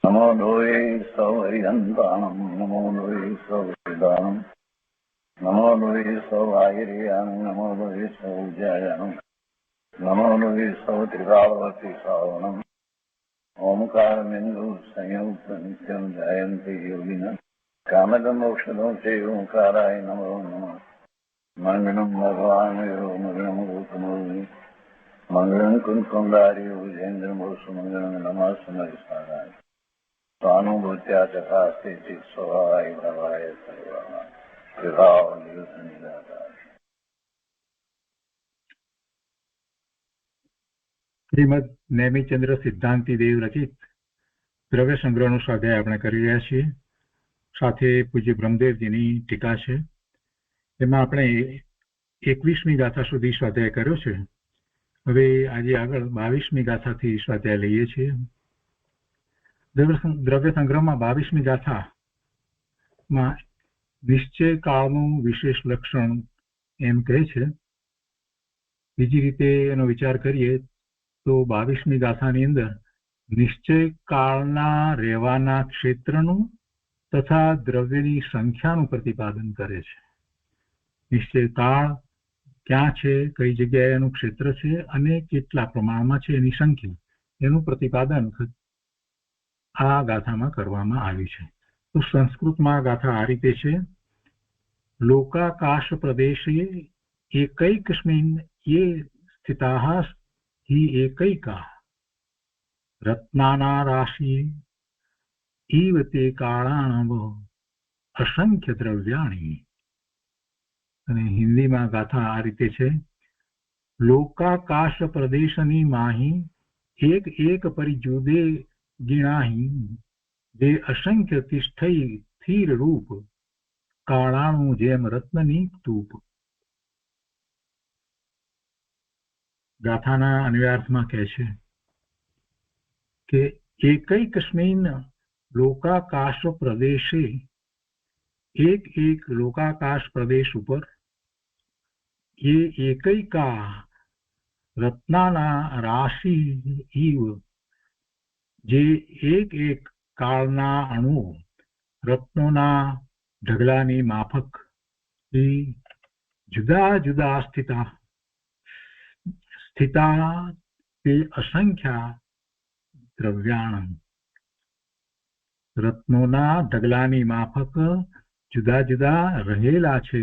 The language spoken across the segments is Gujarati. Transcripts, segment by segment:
नमो लोये सौहरिहन्ताणं नमो लोये सौहृदानं नमो लोये सौभागिर्यानं नमो लोये सौज्यायानं नमो लोये सौत्रिकावती सावनं ओंकारमिन्दु संयुक्त नित्यं जयन्ति योगिनः कामदमोक्षदं चैव ओंकाराय नमो नमः मङ्गलं भगवान् मङ्गलं भूतमोहि मङ्गलं कुञ्कुण्डारि भुजेन्द्रमोसुमङ्गलं नमः समरिसाराय स्वानुभूत्या चकास्ते स्वभावाय भवाय सर्वाः विभाव निदाता। શ્રીમદ નેમિચંદ્ર સિદ્ધાંતિ દેવ રચિત દ્રવ્ય સંગ્રહનો સ્વાધ્યાય આપણે કરી રહ્યા છીએ. સાથે પૂજ્ય બ્રહ્મદેવજીની ટીકા છે. એમાં આપણે 21મી ગાથા સુધી સ્વાધ્યાય કર્યો છે. હવે આજે આગળ 22મી ગાથાથી સ્વાધ્યાય લઈએ છીએ. દ્રવ્ય સંગ્રહમાં 22મી ગાથામાં નિશ્ચય કાળનું વિશેષ લક્ષણ એમ કહે છે. બીજી રીતે એનો વિચાર કરીએ તો 22મી ગાથાની અંદર નિશ્ચય કાળના રહેવાના ક્ષેત્રનું તથા દ્રવ્યની સંખ્યાનું પ્રતિપાદન કરે છે. નિશ્ચય કાળ ક્યાં છે, કઈ જગ્યાએ એનું ક્ષેત્ર છે અને કેટલા પ્રમાણમાં છે એની સંખ્યા, એનું પ્રતિપાદન આ ગાથામાં કરવામાં આવ્યું છે. તો સંસ્કૃતમાં ગાથા આ રીતે છે. લોકાકાશ પ્રદેશે એકૈકસ્મિન ये स्थिताः हि एकैका रत्नाना राशि इव ते काळानव असंख्य द्रव्याणि. અને હિન્દીમાં ગાથા આ રીતે છે. લોકાકાશ પ્રદેશની માહી એક એક પરિજુદે ગિણાહી જે અસંખ્ય તિષ્ઠઈ સ્થિર રૂપ કાળાનું જેમ રત્નની તૂપ. ગાથાના અન્વયાર્થમાં કહે છે કે એકૈકસ્મિન લોકાકાશ પ્રદેશે, એક એક લોકાકાશ પ્રદેશ ઉપર એ એકૈકા રત્નાના રાશિ ઇવ, જે એક એક કાળના અણુઓ રત્નોના ઢગલાની માફક જુદા જુદા સ્થિતા તે અસંખ્યા દ્રવ્યાણ, રત્નોના ઢગલાની માફક જુદા જુદા રહેલા છે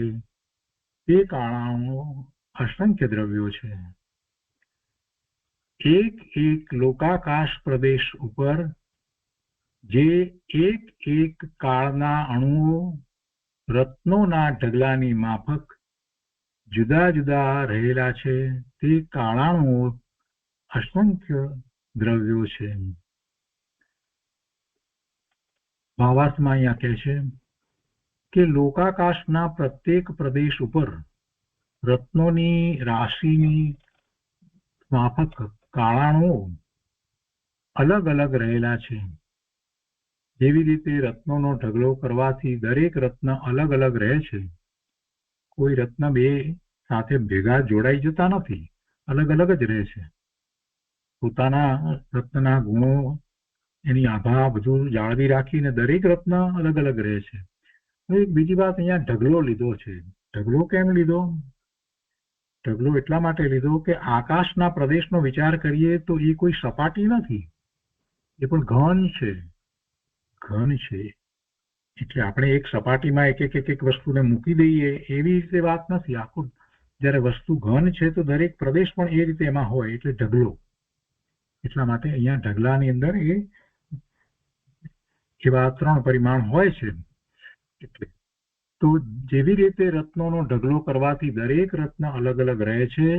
તે કાળાઓ અસંખ્ય દ્રવ્યો છે. એક એક લોકાકાશ પ્રદેશ ઉપર જે એક એક કાળના અણુઓ રત્નોના ઢગલાની માફક જુદા જુદા રહેલા છે તે કાળાણુઓ અસંખ્ય દ્રવ્યો છે. ભાવાર્થમાં અહીંયા કહે છે કે લોકાકાશના પ્રત્યેક પ્રદેશ ઉપર રત્નોની રાશિની માફક કાળાણુઓ અલગ અલગ રહેલા છે. જેવી રીતે રત્નોનો ઢગલો કરવાથી દરેક રત્ન અલગ અલગ રહે છે, કોઈ રત્ન બે સાથે ભેગા જોડાઈ જતા નથી, અલગ અલગ જ રહે છે. પોતાના રત્નના ગુણો, એની આભા બધું જાળવી રાખીને દરેક રત્ન અલગ અલગ રહે છે. એક બીજી વાત, અહીંયા ઢગલો લીધો છે. ઢગલો કેમ લીધો? ઢગલો એટલા માટે લીધો કે આકાશના પ્રદેશનો વિચાર કરીએ તો એ કોઈ સપાટી નથી, એ પણ ઘન છે. ઘન છે એટલે આપણે એક સપાટીમાં એક એક વસ્તુને મૂકી દઈએ એવી રીતે વાત નથી. આખું જયારે વસ્તુ ઘન છે તો દરેક પ્રદેશ પણ એ રીતે એમાં હોય, એટલે ઢગલો. એટલા માટે અહીંયા ઢગલાની અંદર એવા 3 પરિમાણ હોય છે. એટલે તો જેવી રીતે રત્નોનો ઢગલો કરવાથી દરેક રત્ન અલગ અલગ રહે છે,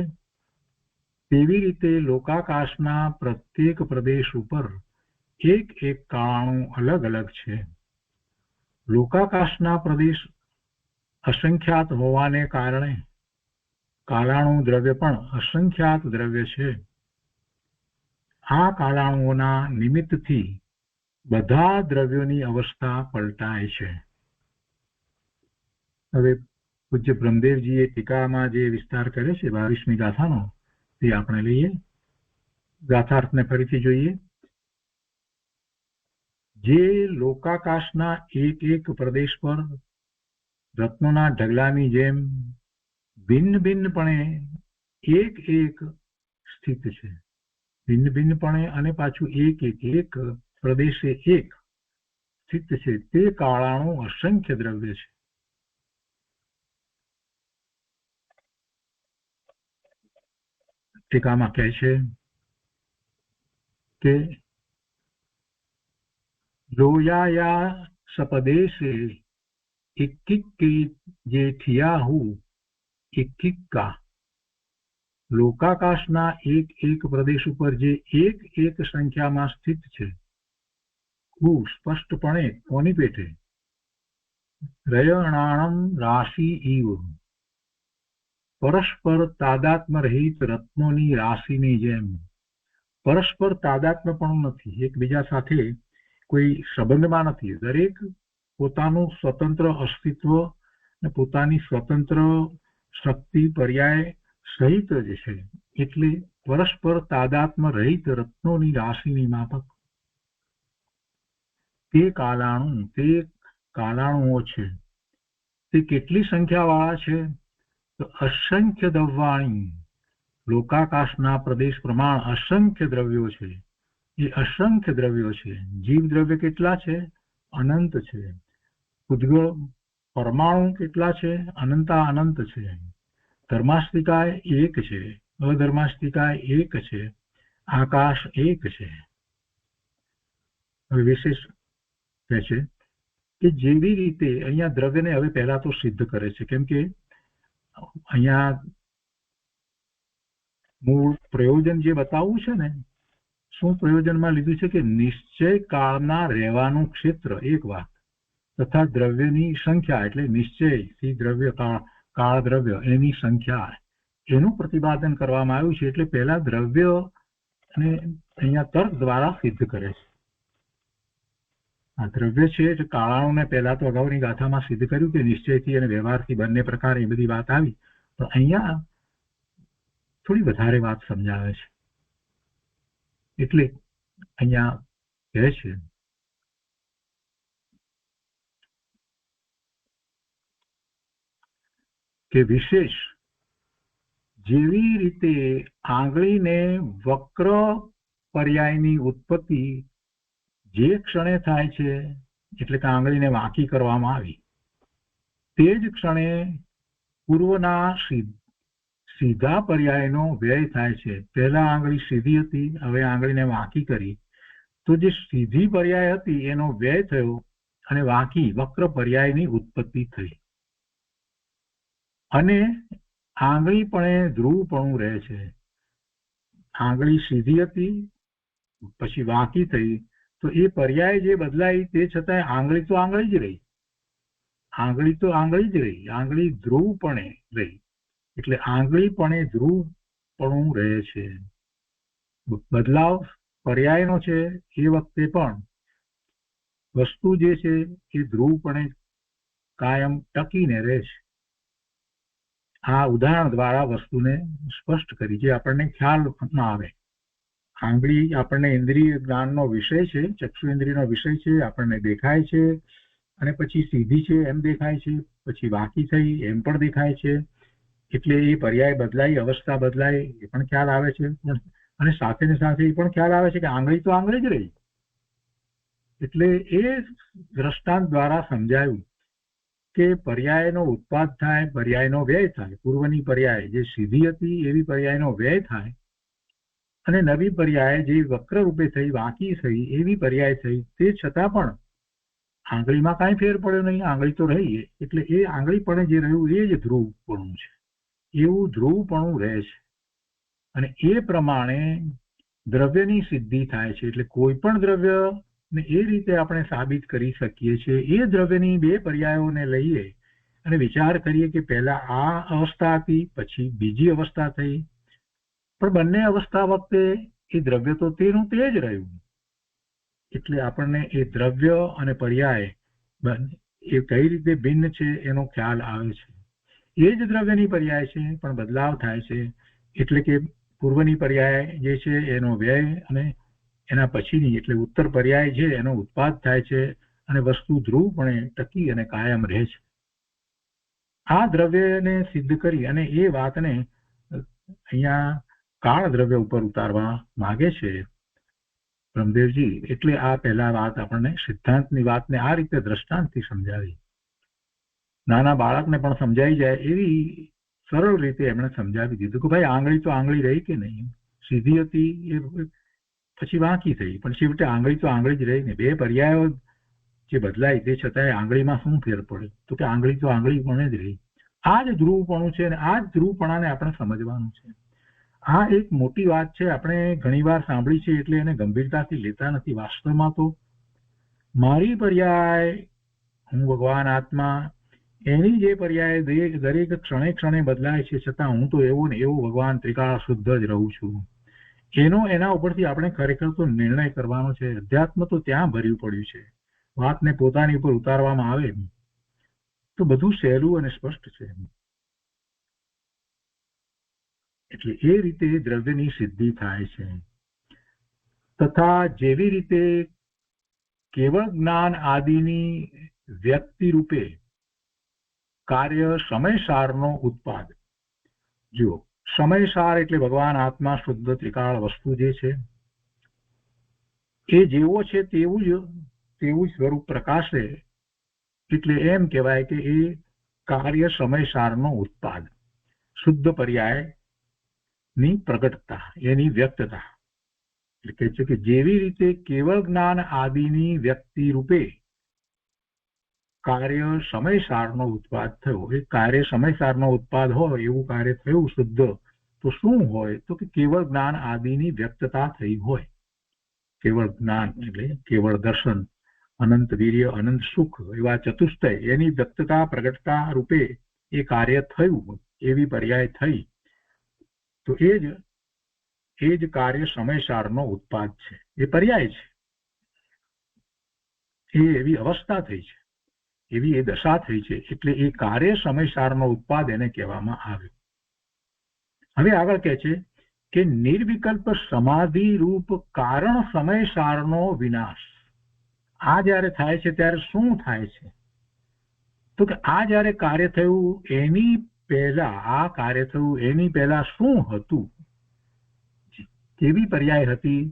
તેવી રીતે લોકાકાશના પ્રત્યેક પ્રદેશ ઉપર એક એક કાળાણું અલગ અલગ છે. લોકાકાશના પ્રદેશ અસંખ્યાત હોવાને કારણે કાળાણુ દ્રવ્ય પણ અસંખ્યાત દ્રવ્ય છે. આ કાળાણુઓના નિમિત્તથી બધા દ્રવ્યોની અવસ્થા પલટાય છે. હવે પૂજ્ય બ્રહ્મદેવજીએ ટીકામાં જે વિસ્તાર કરે છે 22મી ગાથાનો, તે આપણે લઈએ. ગાથાર્થને ફરીથી જોઈએ. જે લોકાકાશના એક એક પ્રદેશ પર રત્નોના ઢગલાની જેમ ભિન્ન ભિન્નપણે એક એક સ્થિત છે. ભિન્ન ભિન્નપણે અને પાછું એક પ્રદેશે એક સ્થિત છે. તે કાળાનું અસંખ્ય દ્રવ્ય છે. ટીકામાં કહે છે કે લોયાયા સપદેશે इक्किक्के जे थियाहु इक्किक्का લોકાકાશના એક પ્રદેશ ઉપર જે એક સંખ્યામાં સ્થિત છે. હું સ્પષ્ટપણે કોની પેટે રયણાણમ રાશિ ઈવ પરસ્પર તાદાત્મ રહિત રત્નોની રાશિની જેમ. પરસ્પર તાદાત્મ્ય પણ નથી, એકબીજા સાથે કોઈ સંબંધમાં નથી. દરેક પોતાનું સ્વતંત્ર અસ્તિત્વ અને પોતાની સ્વતંત્ર શક્તિ પર્યાય સહિત જ છે. એટલે પરસ્પર તાદાત્મ રહિત રત્નોની રાશિની માફક તે કાલાણુઓ છે. તે કેટલી સંખ્યાવાળા છે? તો અસંખ્ય દવ્વાણી. લોકાકાશના પ્રદેશ પ્રમાણ અસંખ્ય દ્રવ્યો છે. એ અસંખ્ય દ્રવ્યો છે. જીવ દ્રવ્ય કેટલા છે? અનંત છે. ઉદ્ગળ પરમાણુ કેટલા છે? અનંતા અનંત છે. ધર્માસ્તિકાય એક છે, અધર્માસ્તિકાય એક છે, આકાશ એક છે. હવે વિશેષ કહે છે કે જેવી રીતે અહીંયા દ્રવ્યને હવે પહેલા તો સિદ્ધ કરે છે, કેમ કે અહીંયા મૂળ પ્રયોજન જે બતાવવું છે ને, શું પ્રયોજનમાં લીધું છે કે નિશ્ચય કાળના રહેવાનું ક્ષેત્ર એક વાત તથા દ્રવ્યની સંખ્યા એટલે નિશ્ચયથી દ્રવ્ય કાળ દ્રવ્ય એની સંખ્યા એનું પ્રતિપાદન કરવામાં આવ્યું છે. એટલે પહેલા દ્રવ્ય અને અહીંયા તર્ક દ્વારા સિદ્ધ કરે છે. આ દ્રવ્ય છે એટલે કાળાણુને પહેલા તો અગાઉની ગાથામાં સિદ્ધ કર્યું કે નિશ્ચયથી અને વ્યવહારથી બંને પ્રકાર એ બધી વાત આવી, પણ અહીંયા થોડી વધારે વાત સમજાવે છે. એટલે અહીંયા કહે છે કે વિશેષ જેવી રીતે આંગળીને વક્ર પર્યાયની ઉત્પત્તિ જે ક્ષણે થાય છે, એટલે કે આંગળીને વાંકી કરવામાં આવી, તે જ ક્ષણે પૂર્વના સીધા પર્યાયનો વ્યય થાય છે. પહેલા આંગળી સીધી હતી, હવે આંગળીને વાંકી કરી તો જે સીધી પર્યાય હતી એનો વ્યય થયો અને વાંકી વક્ર પર્યાયની ઉત્પત્તિ થઈ. અને આંગળી પણ ધ્રુવપણું રહે છે. આંગળી સીધી હતી પછી વાંકી થઈ તો એ પર્યાય જે બદલાઈ તે છતાંય આંગળી તો આંગળી જ રહી. આંગળી ધ્રુવપણે રહી. એટલે આંગળી પણ ધ્રુવપણું રહે છે. બદલાવ પર્યાયનો છે એ વખતે પણ વસ્તુ જે છે એ ધ્રુવપણે કાયમ ટકીને રહે છે. આ ઉદાહરણ દ્વારા વસ્તુને સ્પષ્ટ કરી જે આપણને ખ્યાલમાં આવે. આંગળી આપણને ઇન્દ્રિય જ્ઞાનનો વિષય છે, ચક્ષુ ઇન્દ્રિયનો વિષય છે, આપણને દેખાય છે અને પછી સીધી છે એમ દેખાય છે, પછી વાંકી થઈ એમ પણ દેખાય છે. એટલે એ પર્યાય બદલાય, અવસ્થા બદલાય એ પણ ખ્યાલ આવે છે. અને સાથે ને સાથે એ પણ ખ્યાલ આવે છે કે આંગળી તો આંગળી જ રહી. એટલે એ દ્રષ્ટાંત દ્વારા સમજાયું કે પર્યાયનો ઉત્પાદ થાય, પર્યાયનો વ્યય થાય. પૂર્વની પર્યાય જે સીધી હતી એવી પર્યાયનો વ્યય થાય અને નવી પર્યાય જે વક્ર રૂપે થઈ, વાંકી થઈ એવી પર્યાય થઈ. તે છતાં પણ આંગળીમાં કાંઈ ફેર પડ્યો નહીં, આંગળી તો રહી. એટલે એ આંગળી પણ જે રહ્યું એ જ ધ્રુવપણું છે. એવું ધ્રુવપણું રહે છે. અને એ પ્રમાણે દ્રવ્યની સિદ્ધિ થાય છે. એટલે કોઈ પણ દ્રવ્ય ને એ રીતે આપણે સાબિત કરી શકીએ છીએ. એ દ્રવ્યની બે પર્યાયોને લઈએ અને વિચાર કરીએ કે પહેલા આ અવસ્થા હતી, પછી બીજી અવસ્થા થઈ, પણ બંને અવસ્થા વખતે એ દ્રવ્ય તો તેનું તે જ રહ્યું. એટલે આપણને એ દ્રવ્ય અને પર્યાય એ કઈ રીતે ભિન્ન છે એનો ખ્યાલ આવે છે. એ જ દ્રવ્યની પર્યાય છે પણ બદલાવ થાય છે. એટલે કે પૂર્વની પર્યાય જે છે એનો વ્યય અને એના પછીની એટલે ઉત્તર પર્યાય છે એનો ઉત્પાદ થાય છે અને વસ્તુ ધ્રુવપણે ટકી અને કાયમ રહે છે. આ દ્રવ્યને સિદ્ધ કરી અને એ વાતને અહીંયા કાળ દ્રવ્ય ઉપર ઉતારવા માગે છે બ્રહ્મદેવજી. એટલે આ પહેલા વાત આપણને સિદ્ધાંતની વાતને આ રીતે દ્રષ્ટાંતથી સમજાવી. નાના બાળકને પણ સમજાઈ જાય એવી સરળ રીતે એમણે સમજાવી દીધું કે ભાઈ આંગળી તો આંગળી રહી કે નહીં, સીધી હતી એ પછી વાંકી થઈ, પણ છેવટે આંગળી તો આંગળી જ રહી ને. બે પર્યાયો જે બદલાય તે છતાંય આંગળીમાં શું ફેર પડે? તો કે આંગળી તો આંગળી પણ જ રહી. આ જ ધ્રુવપણું છે અને આ જ ધ્રુવપણાને આપણે સમજવાનું છે. આ એક મોટી વાત છે, આપણે ઘણી વાર સાંભળી છે એટલે એને ગંભીરતાથી લેતા નથી. વાસ્તવમાં તો મારી પર્યાય હું ભગવાન આત્મા, એની જે પર્યાય દરેક ક્ષણે ક્ષણે બદલાય છે, છતાં હું તો એવો ને એવો ભગવાન ત્રિકાળ શુદ્ધ જ રહું છું. એના ઉપરથી આપણે ખરેખર તો નિર્ણય કરવાનો છે. અધ્યાત્મ તો ત્યાં ભર્યું પડ્યું છે. વાતને પોતાની ઉપર ઉતારવામાં આવે તો બધું સહેલું અને સ્પષ્ટ છે. એટલે એ રીતે દ્રવ્યની સિદ્ધિ થાય છે. તથા જેવી રીતે કેવળ જ્ઞાન આદિની વ્યક્તિ રૂપે કાર્ય સમયસારનો ઉત્પાદ. જો સમયસાર એટલે ભગવાન આત્મા શુદ્ધ ત્રિકાળ વસ્તુ જે છે એ જેવો છે તેવું જ સ્વરૂપ પ્રકાશે. એટલે એમ કહેવાય કે એ કાર્ય સમયસારનો ઉત્પાદ, શુદ્ધ પર્યાયની પ્રગટતા, એની વ્યક્તતા. એટલે કહે છે કે જેવી રીતે કેવળ જ્ઞાન આદિની વ્યક્તિ રૂપે કાર્ય સમયસારનો ઉત્પાદ થયો. એ કાર્ય સમયસારનો ઉત્પાદ હોય એવું કાર્ય થયું શુદ્ધ, તો શું હોય? તો કે કેવળ જ્ઞાન આદિની વ્યક્તતા થઈ હોય. કેવળ જ્ઞાન એટલે કેવળ દર્શન, અનંત વીર્ય, અનંત સુખ એવા ચતુષ્ટય એની વ્યક્તતા પ્રગટતા રૂપે એ કાર્ય થયું, એવી પર્યાય થઈ. તો એ જ કાર્ય સમયસારનો ઉત્પાદ છે. એ પર્યાય છે, એ એવી અવસ્થા થઈ છે, એવી એ દશા થઈ છે. એટલે એ કાર્ય સમયસારનો ઉત્પાદ એને કહેવામાં આવ્યો. હવે આગળ કહે છે કે નિર્વિકલ્પ સમાધિ રૂપ કારણ સમયસારનો વિનાશ. આ જયારે થાય છે ત્યારે શું થાય છે? તો કે આ જયારે કાર્ય થયું એની પહેલા, આ કાર્ય થયું એની પહેલા શું હતું? કેવી પર્યાય હતી?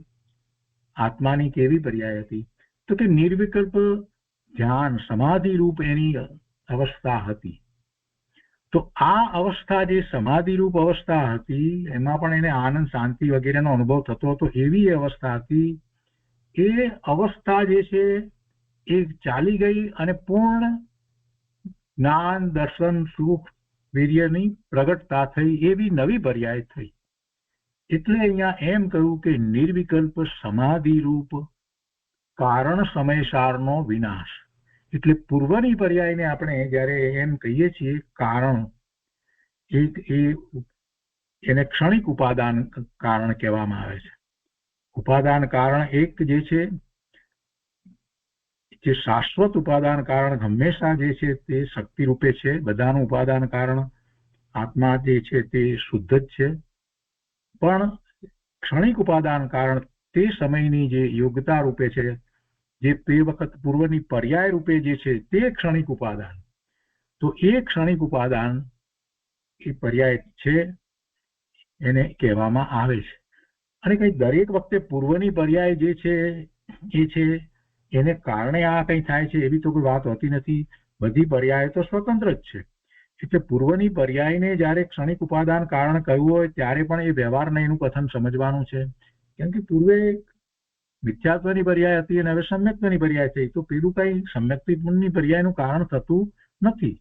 આત્માની કેવી પર્યાય હતી? તો કે નિર્વિકલ્પ ધ્યાન સમાધિ રૂપ એની અવસ્થા હતી. તો આ અવસ્થા જે સમાધિ રૂપ અવસ્થા હતી એમાં પણ એને આનંદ શાંતિ વગેરેનો અનુભવ થતો હતો. એવી અવસ્થા હતી. એ અવસ્થા જે છે એ ચાલી ગઈ અને પૂર્ણ જ્ઞાન, દર્શન, સુખ, વીર્યની પ્રગટતા થઈ, એવી નવી પર્યાય થઈ. એટલે અહીંયા એમ કહ્યું કે નિર્વિકલ્પ સમાધિ રૂપ કારણ સમયસારનો વિનાશ. એટલે પૂર્વની પર્યાયને આપણે જયારે એમ કહીએ છીએ કારણ, એને ક્ષણિક ઉપાદાન કારણ કહેવામાં આવે છે. ઉપાદાન કારણ એક જે છે, જે શાશ્વત ઉપાદાન કારણ હંમેશા જે છે તે શક્તિ રૂપે છે. બધાનું ઉપાદાન કારણ આત્મા જે છે તે શુદ્ધ જ છે. પણ ક્ષણિક ઉપાદાન કારણ તે સમયની જે યોગ્યતા રૂપે છે, જે તે વખત પૂર્વની પર્યાય રૂપે જે છે તે ક્ષણિક ઉપાદાન. તો એ ક્ષણિક ઉપાદાન એ પર્યાય છે એને કહેવામાં આવે છે. અને કઈ દરેક વખતે પૂર્વની પર્યાય જે છે એ છે એને કારણે આ કઈ થાય છે એવી તો કોઈ વાત હોતી નથી. બધી પર્યાય તો સ્વતંત્ર જ છે. એટલે પૂર્વની પર્યાયને જયારે ક્ષણિક ઉપાદાન કારણ કહ્યું હોય ત્યારે પણ એ વ્યવહારને એનું કથન સમજવાનું છે. કેમ કે પૂર્વે મિથ્યાત્વની પર્યાય હતી અને હવે સમ્યક્ત્વની પર્યાય થઈ. તો પેલું કઈ સમ્યક્ત્વની પર્યાયનું કારણ થતું નથી,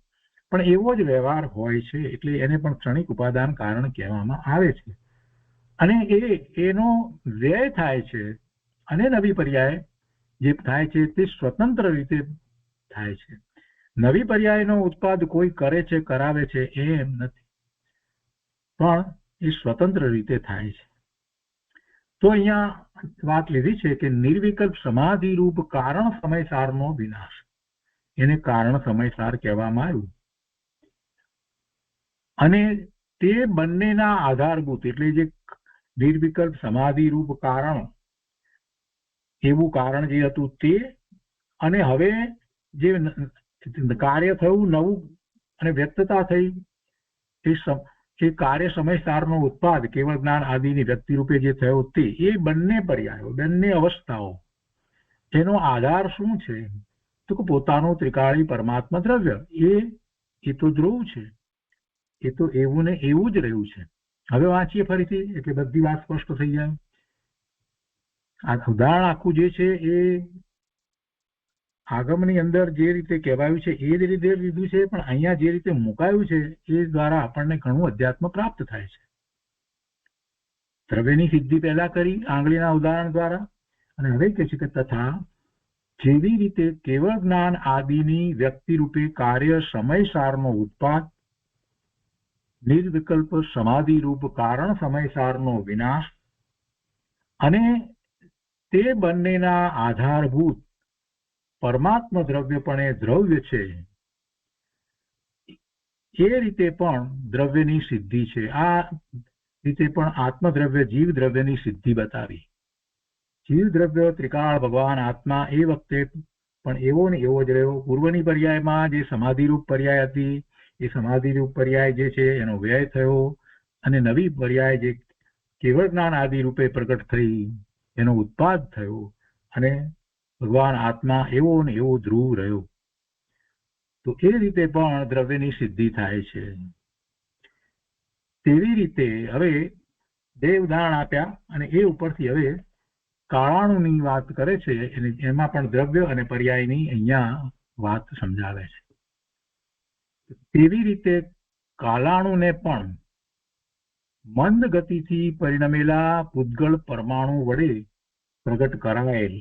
પણ એવો જ વ્યવહાર હોય છે. એટલે એને પણ ક્ષણિક ઉપાદાન કારણ કહેવામાં આવે છે. અને એનો વ્યય થાય છે અને નવી પર્યાય જે થાય છે તે સ્વતંત્ર રીતે થાય છે. નવી પર્યાયનો ઉત્પાદ કોઈ કરે છે, કરાવે છે એમ નથી, પણ એ સ્વતંત્ર રીતે થાય છે. તો અહીંયા વાત લીધી છે કે નિર્વિકલ્પ સમાધિ રૂપ કારણ સમયસારનો વિનાશ. એને કારણ સમયસાર કહેવામાં આવ્યું. અને તે બંનેના આધારભૂત એટલે જે નિર્વિકલ્પ સમાધિ રૂપ કારણ એવું કારણ જે હતું તે, અને હવે જે કાર્ય થયું નવું અને વ્યક્તતા થઈ, એ કાર્ય સમયસારનો ઉત્પાદ કેવળ જ્ઞાન આદિની વ્યક્તિ રૂપે જે થયો તે, એ બંને પર્યાયો, બંને અવસ્થાઓ, એનો આધાર શું છે? તો કે પોતાનું ત્રિકાળી પરમાત્મા દ્રવ્ય, એ તો ધ્રુવ છે, એ તો એવું ને એવું જ રહ્યું છે. હવે વાંચીએ ફરીથી એટલે બધી વાત સ્પષ્ટ થઈ જાય. આ ઉદાહરણ આખું જે છે એ આગમની અંદર જે રીતે કહેવાયું છે એ જ રીતે લીધું છે, પણ અહીંયા જે રીતે મુકાયું છે એ દ્વારા આપણને ઘણું અધ્યાત્મ પ્રાપ્ત થાય છે. દ્રવ્યની સિદ્ધિ પહેલા કરી આંગળીના ઉદાહરણ દ્વારા, અને હવે કહે છે કે તથા જેવી રીતે કેવળ જ્ઞાન આદિની વ્યક્તિ રૂપે કાર્ય સમયસારનો ઉત્પાદ, નિર્વિકલ્પ સમાધિ રૂપ કારણ સમયસારનો વિનાશ, અને તે બંનેના આધારભૂત પરમાત્મ દ્રવ્ય પણ એ દ્રવ્ય છે, એ રીતે પણ દ્રવ્યની સિદ્ધિ છે. આ રીતે પણ આત્મદ્રવ્ય જીવ દ્રવ્યની સિદ્ધિ બતાવી. જીવ દ્રવ્ય ત્રિકાળ ભગવાન આત્મા એ વખતે પણ એવો ને એવો જ રહ્યો. પૂર્વની પર્યાયમાં જે સમાધિરૂપ પર્યાય હતી, એ સમાધિરૂપ પર્યાય જે છે એનો વ્યય થયો, અને નવી પર્યાય જે કેવળ જ્ઞાન આદિ રૂપે પ્રગટ થઈ એનો ઉત્પાદ થયો, અને ભગવાન આત્મા એવો ને એવો ધ્રુવ રહ્યો. તો એ રીતે પણ દ્રવ્યની સિદ્ધિ થાય છે. તેવી રીતે હવે બે ઉદાહરણ આપ્યા, અને એ ઉપરથી હવે કાળાણુની વાત કરે છે, એમાં પણ દ્રવ્ય અને પર્યાયની અહીંયા વાત સમજાવે છે. તેવી રીતે કાલાણુને પણ મંદ ગતિથી પરિણમેલા પૂતગળ પરમાણુ વડે પ્રગટ કરાયેલ,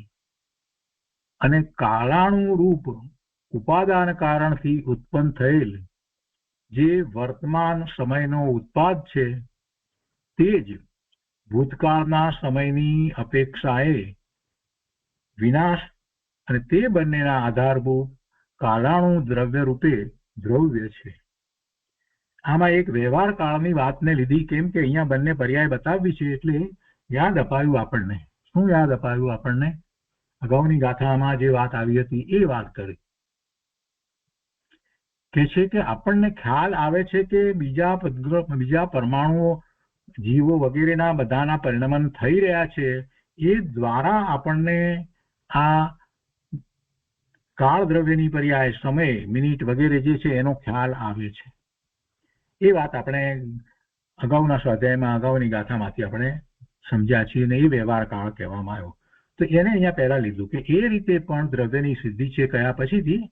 અને કાલાણુ રૂપ ઉપાદાન કારણથી ઉત્પન્ન થયેલ જે વર્તમાન સમયનો ઉત્પાદ છે, તે જ ભૂતકાળના સમયની અપેક્ષાએ વિનાશ, અને તે બંનેના આધારભૂત કાલાણુ દ્રવ્ય રૂપે દ્રવ્ય છે. આમાં એક વ્યવહાર કાળની વાતને લીધી, કેમ કે અહીંયા બંને પર્યાય બતાવી છે, એટલે યાદ અપાયું આપણને. શું યાદ અપાયું આપણને? અગાઉની ગાથામાં જે વાત આવી હતી એ વાત કરી. કે છે કે આપણને ખ્યાલ આવે છે કે બીજા પરમાણુઓ, જીવો વગેરેના બધાના પરિણમન થઈ રહ્યા છે, એ દ્વારા આપણને આ કાળ દ્રવ્યની પર્યાય, સમય, મિનિટ વગેરે જે છે એનો ખ્યાલ આવે છે. એ વાત આપણે અગાઉના સ્વાધ્યાયમાં, અગાઉની ગાથામાંથી આપણે સમજ્યા છીએ, અને એ વ્યવહાર કાળ કહેવામાં આવ્યો. તો એને અહીંયા પહેલા લીધું કે એ રીતે પણ દ્રવ્યની સિદ્ધિ છે. કયા પછીથી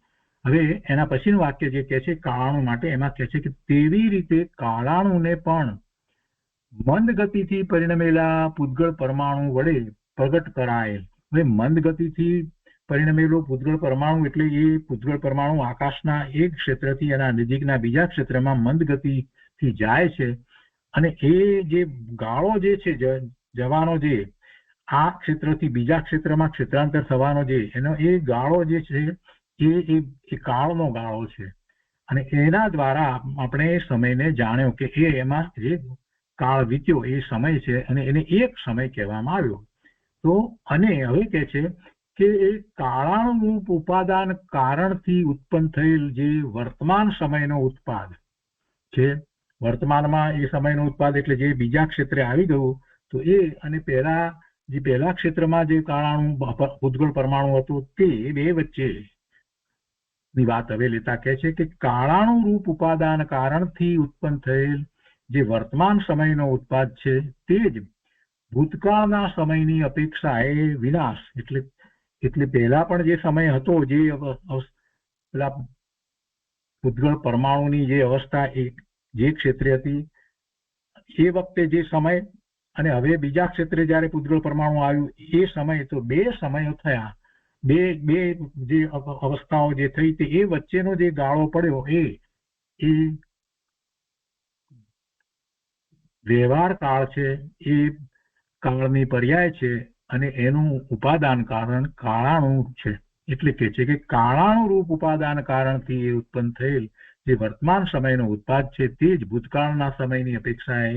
હવે એના પછીનું વાક્ય જે કહે છે કાળાણુ માટે, એમાં કહે છે કે તેવી રીતે કાળાણુને પણ મંદ ગતિથી પરિણમેલા પૂતગળ પરમાણુ વડે પ્રગટ કરાયેલ. હવે મંદ ગતિથી પરિણમેલો પૂતગળ પરમાણુ એટલે એ પૂતગળ પરમાણુ આકાશના એક ક્ષેત્રથી એના નજીકના બીજા ક્ષેત્રમાં મંદ ગતિથી જાય છે, અને એ જે ગાળો જે છે જવાનો, જે આ ક્ષેત્રથી બીજા ક્ષેત્રમાં ક્ષેત્રાંતર થવાનો જે એનો એ ગાળો જે છે એ કાળનો ગાળો છે. અને એના દ્વારા આપણે એ સમયને જાણ્યો કે એમાં જે કાળ વીત્યો એ સમય છે, અને એને એક સમય કહેવામાં આવ્યો. તો અને હવે કહે છે કે એ કાળાણુ રૂપ ઉપાદાન કારણથી ઉત્પન્ન થયેલ જે વર્તમાન સમયનો ઉત્પાદ છે, વર્તમાનમાં એ સમયનો ઉત્પાદ એટલે જે બીજા ક્ષેત્રે આવી ગયું, તો એ અને પહેલા ક્ષેત્રમાં જે કાળાણુ પૂતગળ પરમાણુ હતું તે બે વચ્ચે ની વાત હવે લેતા કહે છે કે કાળાણુ રૂપ ઉપાદાન કારણથી ઉત્પન્ન થયેલ જે વર્તમાન સમયનો ઉત્પાદ છે, તે જ ભૂતકાળના સમયની અપેક્ષા એ વિનાશ, એટલે પહેલા પણ જે સમય હતો, જે પેલા પૂતગળ પરમાણુની જે અવસ્થા જે ક્ષેત્રે હતી એ વખતે જે સમય, અને હવે બીજા ક્ષેત્રે જયારે પૂતગળ પરમાણુ આવ્યું એ સમય, તો બે સમયો થયા. બે જે અવસ્થાઓ જે થઈ તે એ વચ્ચેનો જે ગાળો પડ્યો એ વ્યવહાર કાળ છે, એ કાળની પર્યાય છે, અને એનું ઉપાદાન કારણ કાળાણુ છે. એટલે કે છે કે કાળાણુ રૂપ ઉપાદાન કારણથી એ ઉત્પન્ન થયેલ જે વર્તમાન સમયનો ઉત્પાદ છે, તે જ ભૂતકાળના સમયની અપેક્ષાએ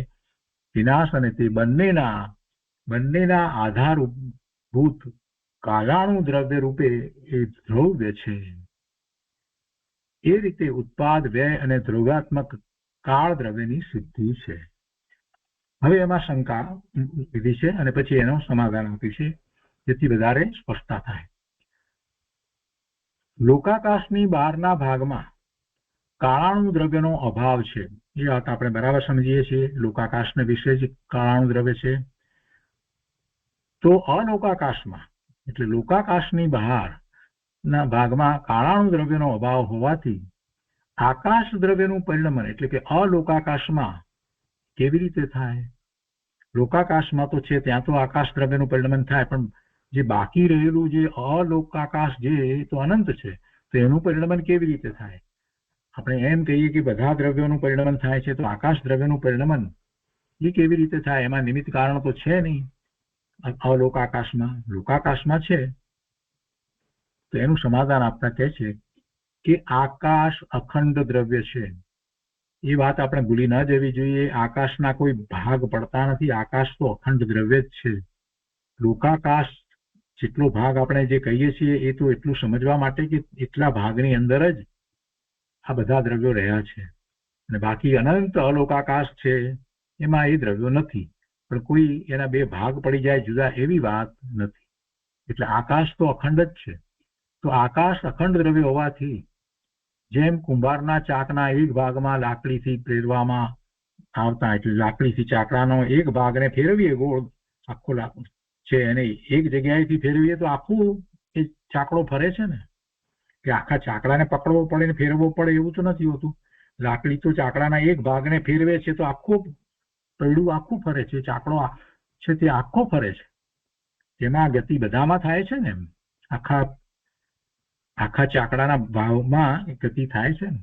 વિનાશ, અને તે બંનેના આધારભૂત કાલાણુ દ્રવ્ય રૂપે એ દ્રવ્ય છે. એ રીતે ઉત્પાદ વ્યય અને દ્રવ્યાત્મક કાળ દ્રવ્યની સિદ્ધિ છે. હવે એમાં શંકા લીધી છે અને પછી એનું સમાધાન આપ્યું છે, જેથી વધારે સ્પષ્ટતા થાય. લોકાકાશની બહારના ભાગમાં કાળાણુ દ્રવ્યનો અભાવ છે. એ વાત આપણે બરાબર સમજીએ છીએ. લોકાકાશને વિશે જ કાળાણુ દ્રવ્ય છે. તો અલોકાકાશમાં એટલે લોકાકાશની બહારના ભાગમાં કાળાણુ દ્રવ્યનો અભાવ હોવાથી આકાશ દ્રવ્યનું પરિણમન એટલે કે અલોકાકાશમાં કેવી રીતે થાય? લોકાકાશમાં તો છે ત્યાં તો આકાશ દ્રવ્યનું પરિણમન થાય, પણ જે બાકી રહેલું જે અલોકાકાશ જે તો અનંત છે, તો એનું પરિણમન કેવી રીતે થાય? આપણે એમ કહીએ કે બધા દ્રવ્યોનું પરિણમન થાય છે, તો આકાશ દ્રવ્યનું પરિણમન એ કેવી રીતે થાય? એમાં નિમિત્ત કારણ તો છે નહીં અલોકાકાશમાં. લોકાકાશમાં છે. તો એનું સમાધાન આપતા કહે છે કે આકાશ અખંડ દ્રવ્ય છે. એ વાત આપણે ભૂલી ન જવી જોઈએ. આકાશના કોઈ ભાગ પડતા નથી. આકાશ તો અખંડ દ્રવ્ય જ છે. લોકાકાશ જેટલો ભાગ આપણે જે કહીએ છીએ એ તો એટલું સમજવા માટે કે એટલા ભાગની અંદર જ આ બધા દ્રવ્યો રહ્યા છે, અને બાકી અનંત અલોકાકાશ છે એમાં એ દ્રવ્યો નથી. પણ કોઈ એના બે ભાગ પડી જાય જુદા એવી વાત નથી. એટલે આકાશ તો અખંડ જ છે. તો આકાશ અખંડ દ્રવ્ય હોવાથી જેમ કુંભારના ચાકના એક ભાગમાં લાકડીથી પ્રેરવામાં આવતા, એટલે લાકડીથી ચાકડાનો એક ભાગને ફેરવીએ ગોળ આખો છે અને એક જગ્યાએથી ફેરવીએ તો આખું એ ચાકડો ફરે છે ને, કે આખા ચાકડાને પકડવો પડે ને ફેરવવો પડે એવું તો નથી હોતું. લાકડી તો ચાકડાના એક ભાગને ફેરવે છે તો આખું પૈડું આખું ફરે છે, ચાકડો છે તે આખો ફરે છે. તેમાં ગતિ બધામાં થાય છે ને, આખા ચાકડાના ભાવમાં ગતિ થાય છે ને.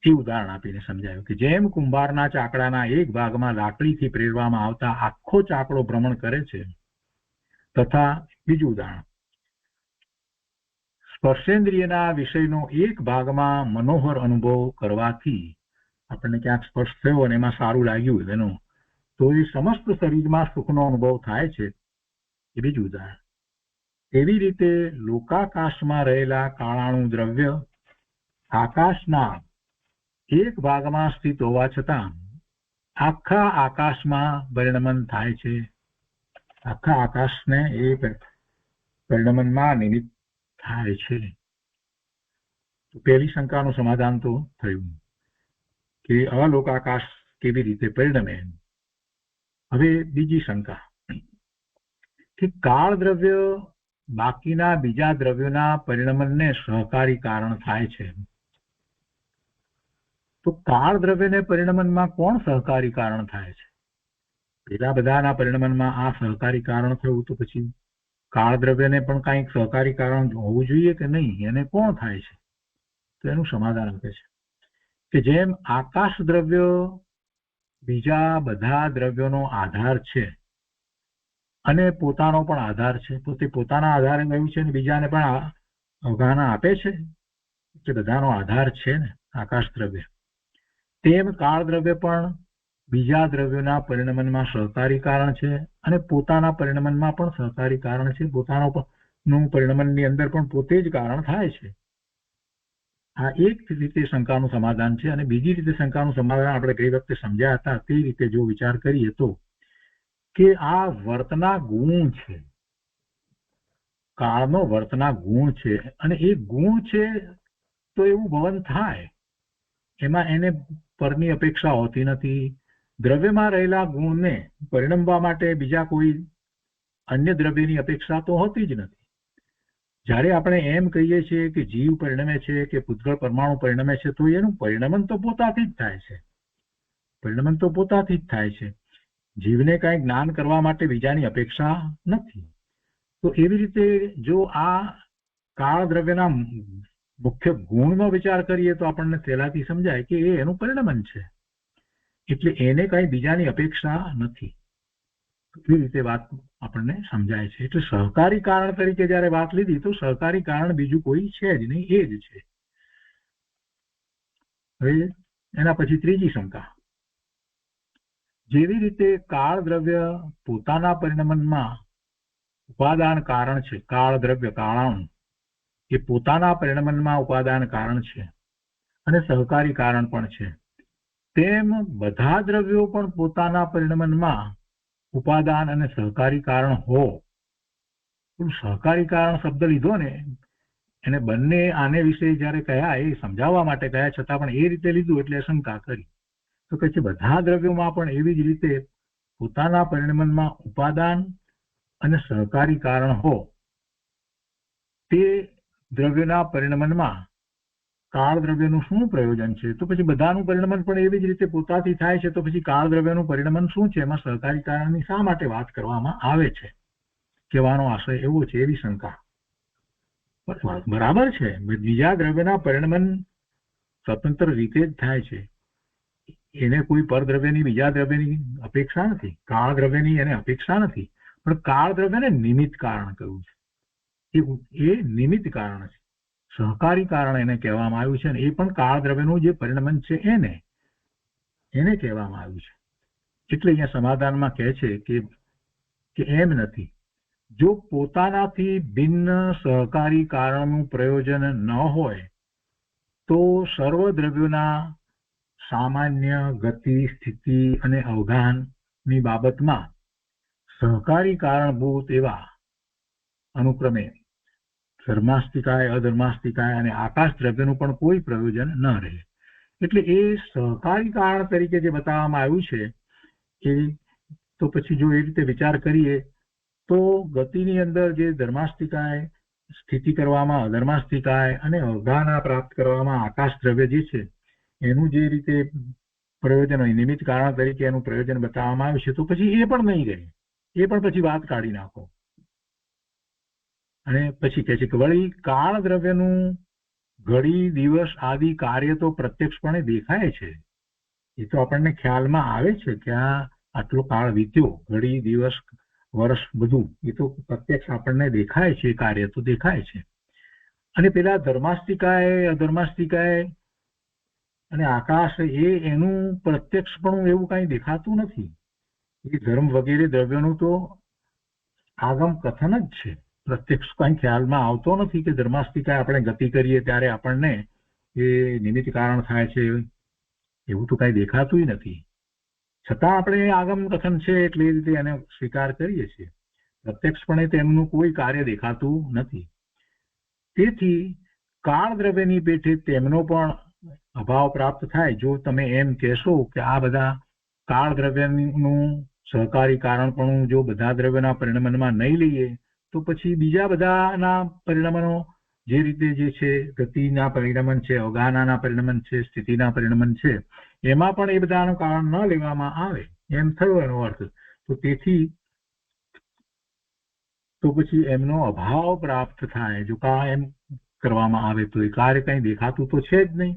એ ઉદાહરણ આપીને સમજાયું કે જેમ કુંભારના ચાકડાના એક ભાગમાં લાકડીથી પ્રેરવામાં આવતા આખો ચાકડો ભ્રમણ કરે છે, તથા બીજું ઉદાહરણ સ્પર્શેન્દ્રિયના વિષયનો એક ભાગમાં મનોહર અનુભવ કરવાથી આપણને ક્યાંક સ્પર્શ થયો અને એમાં સારું લાગ્યું એનું, તો એ સમસ્ત શરીરમાં સુખનો અનુભવ થાય છે. એ બીજું ઉદાહરણ. એવી રીતે લોકાકાશમાં રહેલા કાળાણુ દ્રવ્ય આકાશના એક ભાગમાં સ્થિત હોવા છતાં આખા આકાશમાં પરિણમન થાય છે. આખા આકાશને એ પરિણમનમાં નિમિત્ત થાય છે. પહેલી શંકાનું સમાધાન તો થયું કે અલોકાકાશ કેવી રીતે પરિણમે. હવે બીજી શંકા કે કાળ દ્રવ્ય બાકીના બીજા દ્રવ્યોના પરિણમનને સહકારી કારણ થાય છે. તો કાળ દ્રવ્યને પરિણમનમાં કોણ સહકારી કારણ થાય છે? પેલા બધાના પરિણમનમાં આ સહકારી કારણ થયું, તો પછી કાળ દ્રવ્યને પણ કંઈક સહકારી કારણ હોવું જોઈએ કે નહીં? એને કોણ થાય છે? તો એનું સમાધાન આપે છે કે જેમ આકાશ દ્રવ્ય બીજા બધા દ્રવ્યોનો આધાર છે અને પોતાનો પણ આધાર છે, પોતે પોતાના આધારે ગયું છે અને બીજાને પણ અવગાહના આપે છે, એટલે બધાનો આધાર છે ને આકાશ દ્રવ્ય. તેમ કાળ દ્રવ્ય પણ બીજા દ્રવ્યોના પરિણમનમાં સહકારી કારણ છે અને પોતાના પરિણમનમાં પણ સહકારી કારણ છે. પોતાનું પરિણમનની અંદર પણ પોતે જ કારણ થાય છે. આ એક રીતે શંકાનું સમાધાન છે. અને બીજી રીતે શંકાનું સમાધાન આપણે ગઈ વખતે સમજ્યા હતા તે રીતે જો વિચાર કરીએ તો કે આ વર્તના ગુણ છે, કાળનો વર્તના ગુણ છે, અને એ ગુણ છે તો એવું ભવન થાય, એમાં એને પરની અપેક્ષા હોતી નથી. દ્રવ્યમાં રહેલા ગુણને પરિણમવા માટે બીજા કોઈ અન્ય દ્રવ્યની અપેક્ષા તો હોતી જ નથી. જ્યારે આપણે એમ કહીએ છીએ કે જીવ પરિણમે છે કે પૂતગળ પરમાણુ પરિણમે છે, તો એનું પરિણમન તો પોતાથી જ થાય છે. પરિણમન તો પોતાથી જ થાય છે. જીવને કાંઈ જ્ઞાન કરવા માટે બીજાની અપેક્ષા નથી. તો એવી રીતે જો આ કાળ દ્રવ્યના મુખ્ય ગુણનો વિચાર કરીએ તો આપણને પહેલાથી સમજાય કે એ એનું પરિણમન છે, એટલે એને કાંઈ બીજાની અપેક્ષા નથી. એ રીતે વાત આપણને સમજાય છે. એટલે સહકારી કારણ તરીકે જયારે વાત લીધી તો સહકારી કારણ બીજું કોઈ છે જ નહીં, એ જ છે. હવે એના પછી ત્રીજી શંકા. જેવી રીતે કાળ દ્રવ્ય પોતાના પરિણમનમાં ઉપાદાન કારણ છે. કાળ દ્રવ્ય કાળાણુ એ પોતાના પરિણમનમાં ઉપાદાન કારણ છે અને સહકારી કારણ પણ છે. તેમ બધા દ્રવ્યો પણ પોતાના પરિણમનમાં ઉપાદાન અને સહકારી કારણ હો. સહકારી કારણ શબ્દ લીધો ને એને બંને આને વિશે જયારે કહ્યા એ સમજાવવા માટે કહ્યા છતાં પણ એ રીતે લીધું એટલે શંકા કરી. તો કે છે બધા દ્રવ્યોમાં પણ એવી જ રીતે પોતાના પરિણમનમાં ઉપાદાન અને સહકારી કારણ હો. તે દ્રવ્યના પરિણમનમાં કાળ દ્રવ્યનું શું પ્રયોજન છે? તો પછી બધાનું પરિણમન પણ એવી જ રીતે પોતાથી થાય છે, તો પછી કાળ દ્રવ્યનું પરિણમન શું છે? એમાં સહકારી કારણની શા માટે વાત કરવામાં આવે છે? કહેવાનો આશય એવો છે, એવી શંકા. બરાબર છે, બીજા દ્રવ્યના પરિણમન સ્વતંત્ર રીતે જ થાય છે. એને કોઈ પરદ્રવ્યની બીજા દ્રવ્યની અપેક્ષા નથી. કાળ દ્રવ્યની એને અપેક્ષા નથી. પણ કાળ દ્રવ્યને નિમિત્ત કારણ કહ્યું છે. એ નિમિત્ત કારણ છે. સહકારી કારણ એને કહેવામાં આવ્યું છે. એ પણ કાળ દ્રવ્યનું જે પરિણમન છે એને કહેવામાં આવ્યું છે. એટલે અહીંયા સમાધાનમાં કહે છે કે એમ નથી. જો પોતાનાથી ભિન્ન સહકારી કારણનું પ્રયોજન ન હોય તો સર્વ દ્રવ્યોના સામાન્ય ગતિ, સ્થિતિ અને અવગાહનની બાબતમાં સહકારી કારણભૂત એવા અનુક્રમે ધર્માસ્તિકાય, અધર્માસ્તિકાય અને આકાશ દ્રવ્યનું પણ કોઈ પ્રયોજન ન રહે. એટલે એ સહકારી કારણ તરીકે જે બતાવવામાં આવ્યું છે એ તો પછી જો એ રીતે વિચાર કરીએ તો ગતિની અંદર જે ધર્માસ્તિકાય, સ્થિતિ કરવામાં અધર્માસ્તિકાય અને અવગાહના પ્રાપ્ત કરવામાં આકાશ દ્રવ્ય જે છે એનું જે રીતે પ્રયોજન હોય, નિમિત્ત કારણ તરીકે એનું પ્રયોજન બતાવવામાં આવ્યું છે, તો પછી એ પણ નહીં રહે. એ પણ પછી વાત કાઢી નાખો. અને પછી કહે છે કે વળી કાળ દ્રવ્યનું ઘડી, દિવસ આદિ કાર્ય તો પ્રત્યક્ષપણે દેખાય છે. એ તો આપણને ખ્યાલમાં આવે છે કે આટલો કાળ વીત્યો, ઘડી, દિવસ, વર્ષ બધું એ તો પ્રત્યક્ષ આપણને દેખાય છે. કાર્ય તો દેખાય છે. અને પેલા ધર્માસ્તિકાય, અધર્માસ્તિકાય અને આકાશ એનું પ્રત્યક્ષપણું એવું કઈ દેખાતું નથી. એ ધર્મ વગેરે દ્રવ્યોનું તો આગમ કથન જ છે. પ્રત્યક્ષ કઈ ખ્યાલમાં આવતો નથી કે ધર્માસ્તિકાય આપણે ગતિ કરીએ ત્યારે આપણને એ નિમિત્ત કારણ થાય છે, એવું તો કઈ દેખાતું નથી. છતાં આપણે આગમ કથન છે એટલે એ રીતે એને સ્વીકાર કરીએ છીએ. પ્રત્યક્ષપણે તેમનું કોઈ કાર્ય દેખાતું નથી. તેથી કાળ દ્રવ્યની પેઠે તેમનો પણ અભાવ પ્રાપ્ત થાય. જો તમે એમ કહેશો કે આ બધા કાળ દ્રવ્યનું સહકારી કારણ પણ જો બધા દ્રવ્યના પરિણમનમાં નહીં લઈએ તો પછી બીજા બધાના પરિણમનો જે રીતે જે છે, ગતિના પરિણમન છે, અવગાહનાના પરિણમન છે, સ્થિતિના પરિણમન છે, એમાં પણ એ બધાનું કારણ ન લેવામાં આવે એમ થયો એનો અર્થ. તો તેથી તો પછી એમનો અભાવ પ્રાપ્ત થાય. જો એમ કરવામાં આવે તો એ કાર્ય કઈ દેખાતું તો છે જ નહીં.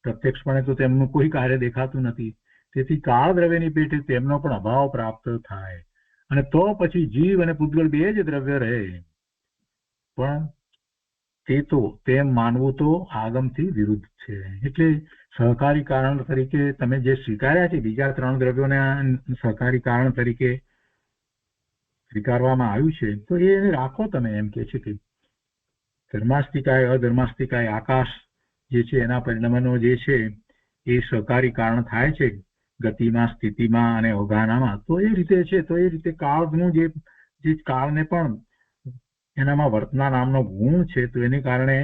પ્રત્યક્ષપણે તો તેમનું કોઈ કાર્ય દેખાતું નથી. તેથી કાળ દ્રવ્યની પેઠે તેમનો પણ અભાવ પ્રાપ્ત થાય. અને તો પછી જીવ અને પૂતગલ બે જ દ્રવ્ય રહે. પણ તે તો તેમ માનવું તો આગમથી વિરુદ્ધ છે. એટલે સહકારી કારણ તરીકે તમે જે સ્વીકાર્યા છે, બીજા ત્રણ દ્રવ્યોના સહકારી કારણ તરીકે સ્વીકારવામાં આવ્યું છે, તો એને રાખો તમે. એમ કે છે કે ધર્માસ્તિકાય, અધર્માસ્તિકાય, આકાશ જે છે એના પરિણમનો જે છે એ સહકારી કારણ થાય છે ગતિમાં, સ્થિતિમાં અને અવગાહનામાં. તો એ રીતે છે. તો એ રીતે કાળનું જે કાળને પણ એનામાં વર્તના નામનો ગુણ છે, તો એને કારણે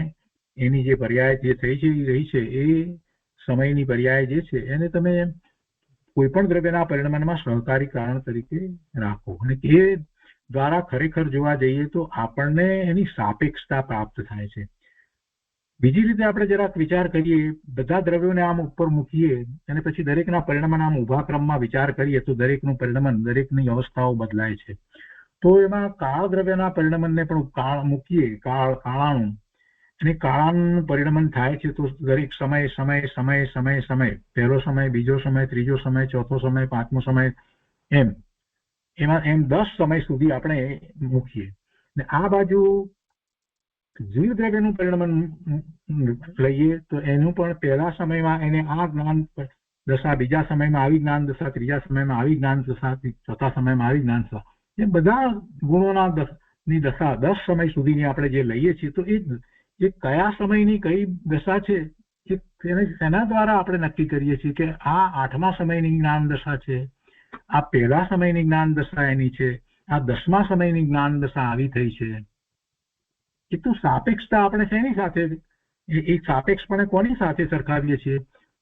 એની જે પર્યાય જે થઈ રહી છે એ સમયની પર્યાય જે છે એને તમે કોઈ પણ દ્રવ્યના પરિણમનમાં સહકારી કારણ તરીકે રાખો. અને એ દ્વારા ખરેખર જોવા જઈએ તો આપણને એની સાપેક્ષતા પ્રાપ્ત થાય છે. બીજી રીતે આપણે જરાક વિચાર કરીએ, બધા દ્રવ્યોને આમ ઉપર મૂકીએ અને પછી દરેકના પરિણમન આમ ઉભા ક્રમમાં વિચાર કરીએ તો દરેકનું પરિણમન, દરેકની અવસ્થાઓ બદલાય છે. તો એમાં કાળ દ્રવ્યના પરિણમનને પણ કાળ મૂકીએ, કાળાનું, અને કાળાનું પરિણમન થાય છે તો દરેક સમય સમય સમય સમય સમય, પહેલો સમય, બીજો સમય, ત્રીજો સમય, ચોથો સમય, પાંચમો સમય, એમાં 10 સમય સુધી આપણે મૂકીએ. ને આ બાજુ જીવ દ્રવ્યનું પરિણમન લઈએ તો એનું પણ પહેલા સમયમાં એને આ જ્ઞાન દશા, બીજા સમયમાં આવી જ્ઞાન દશા, ત્રીજા સમયમાં આવી જ્ઞાન દશા, ચોથા સમયમાં આવી જ્ઞાન દશા, એ બધા ગુણોના ની દશા 10 સમય સુધીની આપણે જે લઈએ છીએ તો એ કયા સમયની કઈ દશા છે એના દ્વારા આપણે નક્કી કરીએ છીએ કે આ 8મા સમયની જ્ઞાન દશા છે, આ પહેલા સમયની જ્ઞાન દશા એની છે, આ 10મા સમયની જ્ઞાન દશા આવી થઈ છે. એ તો સાપેક્ષતા આપણે શેની સાથે એ સાપેક્ષપણે કોની સાથે સરખાવીએ છીએ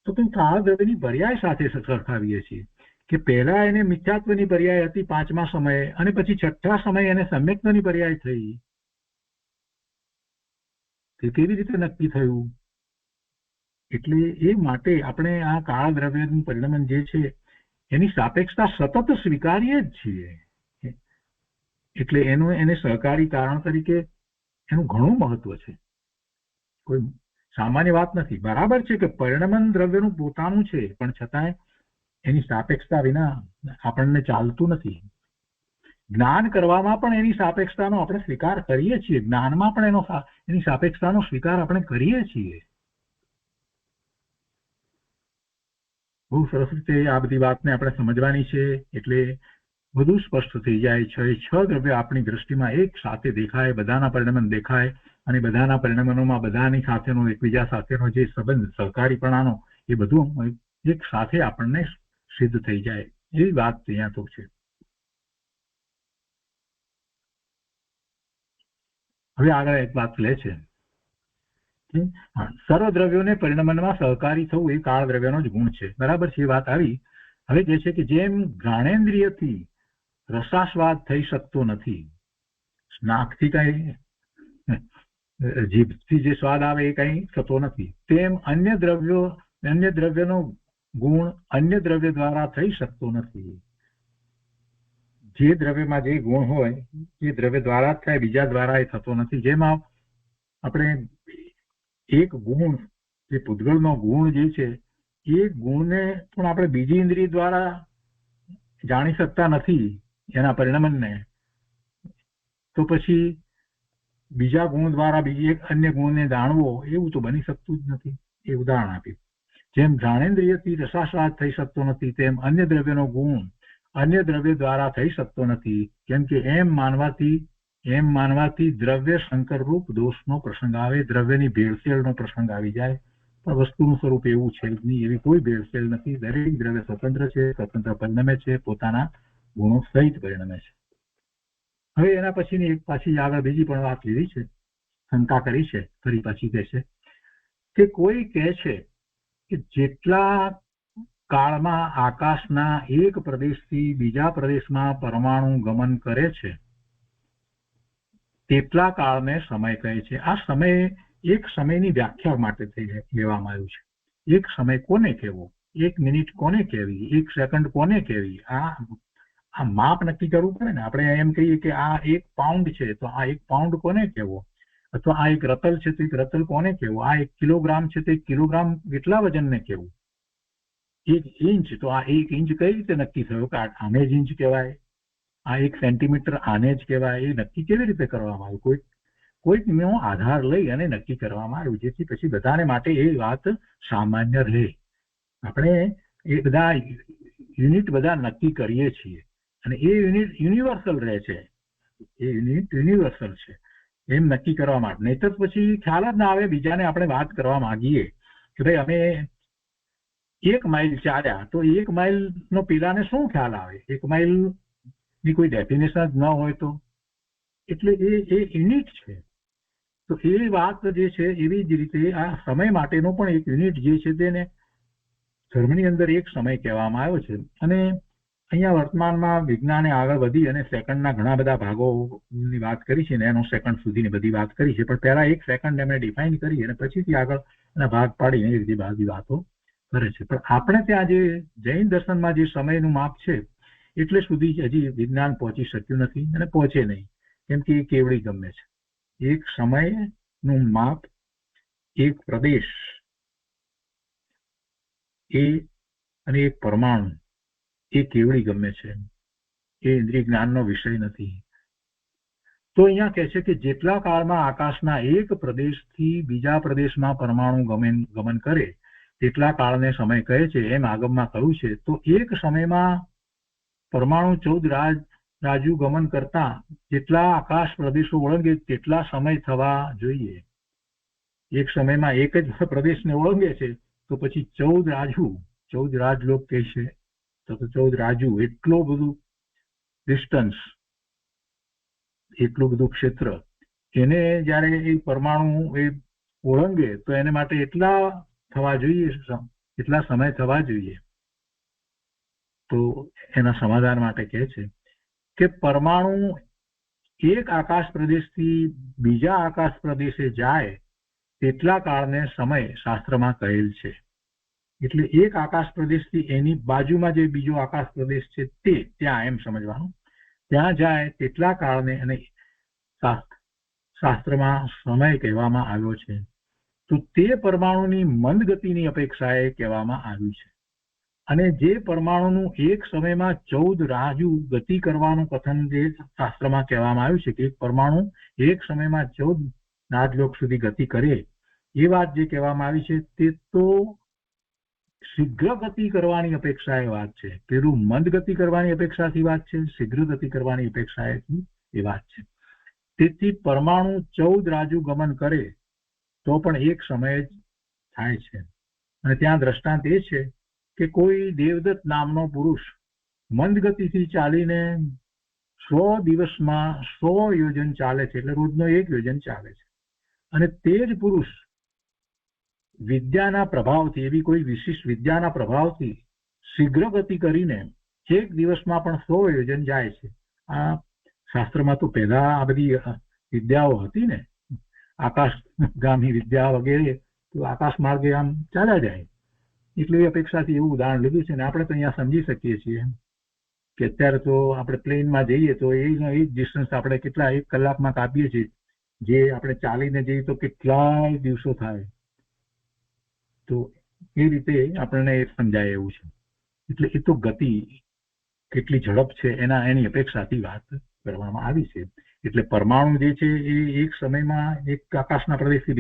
તો કાળ દ્રવ્યની પર્યાય સાથે સરખાવીએ છીએ કે પહેલા એને મિથ્યાત્વની પર્યાય હતી 5મા સમયે અને પછી 6ઠા સમયે એને સમ્યક્ત્વની પર્યાય થઈ. તે કેવી રીતે નક્કી થયું? એટલે એ માટે આપણે આ કાળ દ્રવ્યનું પરિણમન જે છે એની સાપેક્ષતા સતત સ્વીકારીએ જ છીએ. એટલે એને સહકારી કારણ તરીકે એનું ઘણું મહત્વ છે, કોઈ સામાન્ય વાત નથી. બરાબર છે કે પરિણમન દ્રવ્યનું પોતાનું છે પણ છતાંય એની સાપેક્ષતા વિના આપણને ચાલતું નથી. જ્ઞાન કરવામાં પણ એની સાપેક્ષતાનો આપણે સ્વીકાર કરીએ છીએ, જ્ઞાનમાં પણ એની સાપેક્ષતાનો સ્વીકાર આપણે કરીએ છીએ. બહુ સરસ રીતે આ બધી વાતને આપણે સમજવાની છે એટલે વધુ સ્પષ્ટ થઈ જાય છે. 6 દ્રવ્ય આપણી દ્રષ્ટિમાં એક સાથે દેખાય, બધાના પરિણમન દેખાય અને બધાના પરિણમનોમાં બધાની સાથેનો એકબીજા સાથેનો જે સંબંધ સહકારીપણાનો એ બધું એક સાથે આપણને સિદ્ધ થઈ જાય એવી વાત અહીંયા તો છે. હવે આગળ એક વાત લે છે, સર્વ દ્રવ્યોને પરિણમનમાં સહકારી થવું એ કાળ દ્રવ્યનો જ ગુણ છે. બરાબર છે, એ વાત આવી. હવે કહે છે કે જેમ ઘ્રાણેન્દ્રિયથી રસાસ્વાદ થઈ શકતો નથી, નાકથી કઈ જીભથી જે સ્વાદ આવે એ કઈ થતો નથી, તેમ અન્ય દ્રવ્યનો ગુણ અન્ય દ્રવ્ય દ્વારા થઈ શકતો નથી. જે દ્રવ્યમાં જે ગુણ હોય એ દ્રવ્ય દ્વારા જ થાય, બીજા દ્વારા એ થતો નથી. જેમાં આપણે એક ગુણ જે પૂતગલનો ગુણ જે છે એ ગુણને પણ આપણે બીજી ઇન્દ્રિય દ્વારા જાણી શકતા નથી એના પરિણમનને, તો પછી બીજા ગુણ દ્વારા બીજી એક અન્ય ગુણને જાણવો એવું તો બની શકતું જ નથી. એ ઉદાહરણ આપ્યું. જેમ ઘ્રાણેન્દ્રિયથી રસાસ્વાદ થઈ શકતો નથી તેમ અન્ય દ્રવ્યનો ગુણ અન્ય દ્રવ્ય દ્વારા થઈ શકતો નથી, કેમ કે એમ માનવાથી દ્રવ્ય સંકરરૂપ દોષનો પ્રસંગ આવે, દ્રવ્યની ભેળસેળનો પ્રસંગ આવી જાય. પણ વસ્તુનું સ્વરૂપ એવું છે જ નહીં, એવી કોઈ ભેળસેળ નથી. દરેક દ્રવ્ય સ્વતંત્ર છે, સ્વતંત્ર પરિણમે છે, પોતાના ગુણો સહિત પરિણમે છે. હવે એના પછીની એક પાછી આગળ બીજી પણ વાત લીધી છે, શંકા કરી છે, ફરી પાછી કહે છે કે કોઈ કહે છે કે જેટલા કાળમાં આકાશના એક પ્રદેશથી બીજા પ્રદેશમાં પરમાણુ ગમન કરે છે તેટલા કાળને સમય કહે છે. આ સમય એક સમયની વ્યાખ્યા માટે થઈ લેવામાં આવ્યું છે. એક સમય કોને કહેવો, 1 મિનિટ કોને કહેવી, 1 સેકન્ડ કોને કહેવી, આ માપ નક્કી કરવું પડે ને. આપણે એમ કહીએ કે આ 1 પાઉન્ડ છે તો આ 1 પાઉન્ડ કોને કહેવો, અથવા આ 1 રતલ છે તો 1 રતલ કોને કહેવો, આ 1 કિલોગ્રામ છે તો 1 કિલોગ્રામ કેટલા વજનને કહેવું, 1 ઇંચ તો આ 1 ઇંચ કઈ રીતે નક્કી થયો કે આને જ ઇંચ કહેવાય, આ 1 સેન્ટીમીટર આને જ કહેવાય, એ નક્કી કેવી રીતે કરવામાં આવ્યું? કોઈકનો આધાર લઈ અને નક્કી કરવામાં આવ્યું, જેથી પછી બધાને માટે એ વાત સામાન્ય રહે. આપણે એ બધા યુનિટ બધા નક્કી કરીએ છીએ અને એ યુનિટ યુનિવર્સલ રહે છે, એ યુનિટ યુનિવર્સલ છે એમ નક્કી કરવા માટે. નહીં તો પછી ખ્યાલ જ ના આવે. બીજાને આપણે વાત કરવા માંગીએ કે ભાઈ અમે 1 માઇલ ચાલ્યા તો 1 માઇલનો પેલાને શું ખ્યાલ આવે? 1 માઇલની કોઈ ડેફિનેશન જ ન હોય તો, એટલે એ યુનિટ છે. તો એ વાત જે છે એવી જ રીતે આ સમય માટેનો પણ એક યુનિટ જે છે તેને ધર્મની અંદર એક સમય કહેવામાં આવ્યો છે. અને અહીંયા વર્તમાનમાં વિજ્ઞાને આગળ વધી અને સેકન્ડના ઘણા બધા ભાગોની વાત કરી છે, નેનો સેકન્ડ સુધીની બધી વાત કરી છે, પણ પહેલા 1 સેકન્ડ એમણે ડિફાઇન કરી અને પછીથી આગળ એના ભાગ પાડીને એ બધી બધી વાતો કરે છે. પણ આપણે ત્યાં જે જૈન દર્શનમાં જે સમયનું માપ છે એટલે સુધી હજી વિજ્ઞાન પહોંચી શક્યું નથી અને પહોંચે નહીં, કેમ કે એ કેવડી ગમે છે. એક સમયનું માપ, એક પ્રદેશ એ અને એક પરમાણુ એ કેવડી ગમે છે, એ ઇન્દ્રિય જ્ઞાનનો વિષય નથી. તો અહીંયા કહે છે કે જેટલા કાળમાં આકાશના એક પ્રદેશથી બીજા પ્રદેશમાં પરમાણુ ગમન કરે તેટલા કાળને સમય કહે છે એમ આગમમાં કહ્યું છે. તો એક સમયમાં પરમાણુ 14 રાજ રાજુ ગમન કરતા જેટલા આકાશ પ્રદેશો ઓળંગે તેટલા સમય થવા જોઈએ. એક સમયમાં એક જ પ્રદેશને ઓળંગે છે તો પછી 14 રાજુ, 14 રાજલોક કહે છે, તો 14 રાજુ એટલું બધું ડિસ્ટન્સ, એટલું બધું ક્ષેત્ર, એને જયારે એ પરમાણુ એ ઓળંગે તો એને માટે એટલા થવા જોઈએ, એટલા સમય થવા જોઈએ. તો એના સમાધાન માટે કહે છે કે પરમાણુ એક આકાશ પ્રદેશથી બીજા આકાશ પ્રદેશે જાય તેટલા કાળને સમય શાસ્ત્રમાં કહેલ છે. એટલે એક આકાશ પ્રદેશથી એની બાજુમાં જે બીજો આકાશ પ્રદેશ છે તે ત્યાં એમ સમજવાનું, ત્યાં જાય તેટલા કાળને અને શાસ્ત્રમાં સમય કહેવામાં આવ્યો છે. તો તે પરમાણુની મંદ ગતિની અપેક્ષાએ કહેવામાં આવ્યું છે. અને જે પરમાણુનું એક સમયમાં 14 રાજુ ગતિ કરવાનું કથન જે શાસ્ત્રમાં કહેવામાં આવ્યું છે કે એક પરમાણુ એક સમયમાં 14 રાજલોક સુધી ગતિ કરે, એ વાત જે કહેવામાં આવી છે તે તો શીઘ્ર ગતિ કરવાની અપેક્ષાએ વાત છે. પેલું મંદ ગતિ કરવાની અપેક્ષાથી વાત છે, શીઘ્ર ગતિ કરવાની અપેક્ષાએથી એ વાત છે. તેથી પરમાણુ 14 રાજુ ગમન કરે તો પણ એક સમયે જ થાય છે. અને ત્યાં દ્રષ્ટાંત એ છે કે કોઈ દેવદત્ત નામનો પુરુષ મંદ ગતિથી ચાલીને 100 દિવસમાં 100 યોજન ચાલે છે, એટલે રોજનો 1 યોજન ચાલે છે. અને તે જ પુરુષ વિદ્યાના પ્રભાવથી, એવી કોઈ વિશિષ્ટ વિદ્યાના પ્રભાવથી શીઘ્ર ગતિ કરીને એક દિવસમાં પણ 100 યોજન જાય છે. આ શાસ્ત્રમાં તો પહેલા આ બધી વિદ્યાઓ હતી ને, આકાશગામી વિદ્યા વગેરે, તો આકાશ માર્ગે આમ ચાલ્યા જાય. એટલે એ અપેક્ષાથી એવું ઉદાહરણ લીધું છે. ને આપણે તો અહીંયા સમજી શકીએ છીએ કે અત્યારે તો આપણે પ્લેનમાં જઈએ તો એ જ ડિસ્ટન્સ આપણે કેટલા 1 કલાકમાં કાપીએ છીએ, જે આપણે ચાલીને જઈએ તો કેટલાય દિવસો થાય. તો એ રીતે આપણને સમજાય એવું છે. એટલે એ તો ગતિ કેટલી ઝડપ છે એની અપેક્ષાથી વાત કરવામાં આવી છે. એટલે પરમાણુ જે છે એ એક સમયમાં એક આકાશના પ્રદેશથી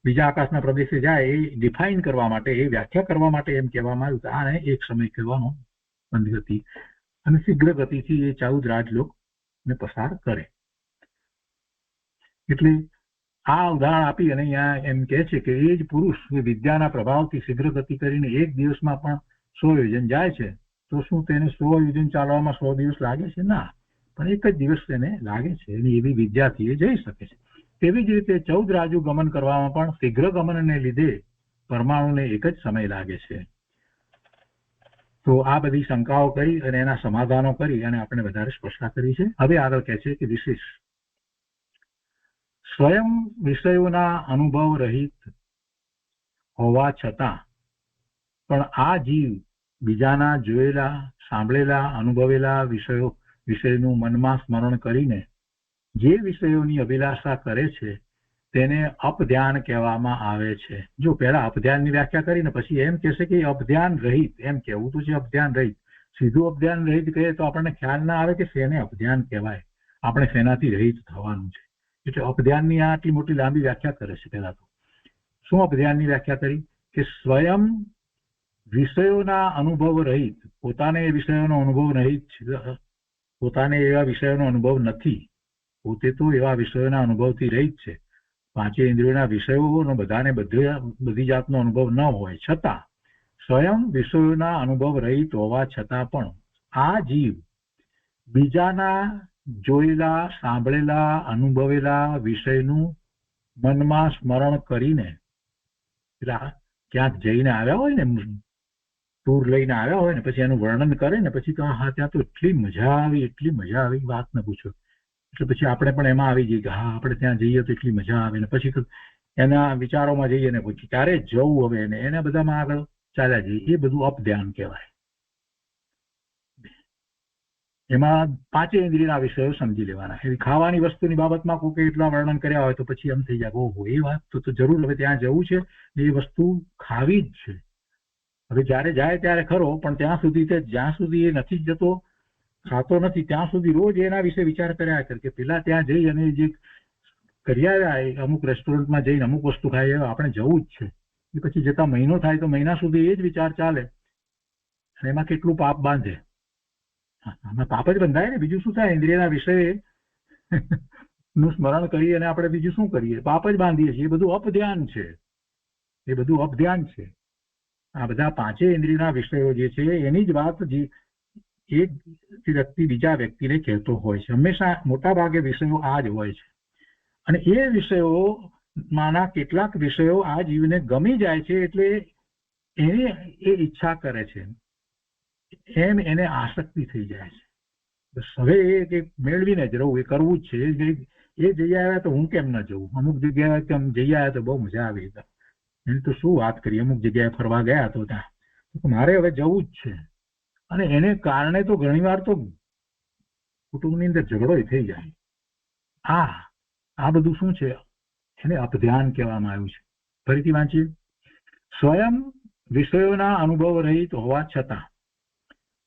બીજા આકાશના પ્રદેશે જાય, એ ડિફાઇન કરવા માટે, એ વ્યાખ્યા કરવા માટે એમ કહેવામાં આવ્યું કે આને એક સમય કહેવાનો, મંદ ગતિ, અને શીઘ્ર ગતિથી એ 14 રાજલોક ને પસાર કરે. એટલે આ ઉદાહરણ આપી અને અહીંયા એમ કહે છે કે એ જ પુરુષ વિદ્યાના પ્રભાવથી શીઘ્ર ગતિ કરીને એક દિવસમાં પણ 100 યોજન જાય છે, તો શું તેને 100 યોજન ચાલવામાં 100 દિવસ લાગે છે? ના, પણ એક જ દિવસ તેને લાગે છે. એની એવી વિદ્યાથી એ જઈ શકે છે. તેવી જ રીતે 14 રાજુ ગમન કરવામાં પણ શીઘ્ર ગમનને લીધે પરમાણુને એક જ સમય લાગે છે. તો આ બધી શંકાઓ કરી અને એના સમાધાનો કરી અને આપણે વધારે સ્પષ્ટતા કરી છે. હવે આગળ કહે છે કે વિશેષ સ્વયં વિષયોના અનુભવ રહિત હોવા છતાં પણ આ જીવ બીજાના જોયેલા, સાંભળેલા, અનુભવેલા વિષયનું મનમાં સ્મરણ કરીને જે વિષયોની અભિલાષા કરે છે તેને અપધ્યાન કહેવામાં આવે છે. જો પહેલા અપધ્યાનની વ્યાખ્યા કરીને પછી એમ કહેશે કે અપધ્યાન રહિત, એમ કહેવું તો છે અપધ્યાન રહિત. સીધું અપધ્યાન રહિત કહીએ તો આપણને ખ્યાલ ના આવે કે શેને અપધ્યાન કહેવાય, આપણે શેનાથી રહિત થવાનું છે. એટલે અપધ્યાનની આટલી મોટી લાંબી વ્યાખ્યા કરે છે. પહેલા તો શું અપધ્યાનની વ્યાખ્યા કરી કે સ્વયં વિષયોના અનુભવ રહિત, પોતાને એ વિષયોનો અનુભવ રહિત, પોતાને એવા વિષયોનો અનુભવ નથી, પોતે તો એવા વિષયોના અનુભવથી રહિત છે. પાંચે ઇન્દ્રિયોના વિષયોનો બધાને બધી જાતનો અનુભવ ન હોય છતાં, સ્વયં વિષયોના અનુભવ રહિત હોવા છતાં પણ આ જીવ બીજાના જોયેલા, સાંભળેલા, અનુભવેલા વિષયનું મનમાં સ્મરણ કરીને, ક્યાંક જઈને આવ્યા હોય ને, ટૂર લઈને આવ્યા હોય ને, પછી એનું વર્ણન કરે ને, પછી તો હા ત્યાં તો એટલી મજા આવી, વાત ન પૂછો. એટલે પછી આપણે પણ એમાં આવી જઈએ કે હા આપણે ત્યાં જઈએ તો એટલી મજા આવે. ને પછી એના વિચારોમાં જઈએ ને પછી ક્યારે જવું હવે, ને એના બધામાં આગળ ચાલ્યા જઈએ. એ બધું અપધ્યાન કહેવાય. એમાં પાંચે ઇન્દ્રિયના વિષયો સમજી લેવાના. એવી ખાવાની વસ્તુની બાબતમાં કોઈ એટલા વર્ણન કર્યા હોય તો પછી એમ થઈ જાય ઓહો, એ વાત તો જરૂર હવે ત્યાં જવું છે, એ વસ્તુ ખાવી જ છે. હવે જયારે જાય ત્યારે ખરો, પણ ત્યાં સુધી જ્યાં સુધી એ નથી જતો, ખાતો નથી, ત્યાં સુધી રોજ એના વિશે વિચાર કર્યા કર કે પેલા ત્યાં જઈ અને જે કરી આવ્યા, અમુક રેસ્ટોરન્ટમાં જઈને અમુક વસ્તુ ખાઈ આવ્યા, આપણે જવું જ છે. એ પછી જતા મહિનો થાય તો મહિના સુધી એ જ વિચાર ચાલે, અને એમાં કેટલું પાપ બાંધે. આમાં પાપ જ બંધાય ને, બીજું શું થાય? ઇન્દ્રિયના વિષય નું સ્મરણ કરીએ અને આપણે બીજું શું કરીએ? પાપ જ બાંધીએ છીએ. એ બધું અપધ્યાન છે, એ બધું અપધ્યાન છે. આ બધા પાંચેય ઇન્દ્રિયના વિષયો જે છે એની જ વાત એક વ્યક્તિ બીજા વ્યક્તિને કહેતો હોય છે. હંમેશા મોટા ભાગે વિષયો આ જ હોય છે. અને એ વિષયો માના કેટલાક વિષયો આ જીવને ગમી જાય છે એટલે એની એ ઈચ્છા કરે છે, એમ એને આસક્તિ થઈ જાય છે. બસ હવે એ મેળવીને જ રહું, એ કરવું જ છે. એ જઈ આવ્યા તો હું કેમ ન જવું? અમુક જગ્યાએ જઈ આવ્યા તો બહુ મજા આવી. એની તો શું વાત કરીએ, અમુક જગ્યાએ ફરવા ગયા તો ત્યાં મારે હવે જવું જ છે. અને એને કારણે તો ઘણી વાર તો કુટુંબની અંદર ઝઘડો થઈ જાય. આ બધું શું છે? એને અપધ્યાન કહેવામાં આવ્યું છે. ફરીથી વાંચીએ. સ્વયં વિષયોના અનુભવ રહિત હોવા છતાં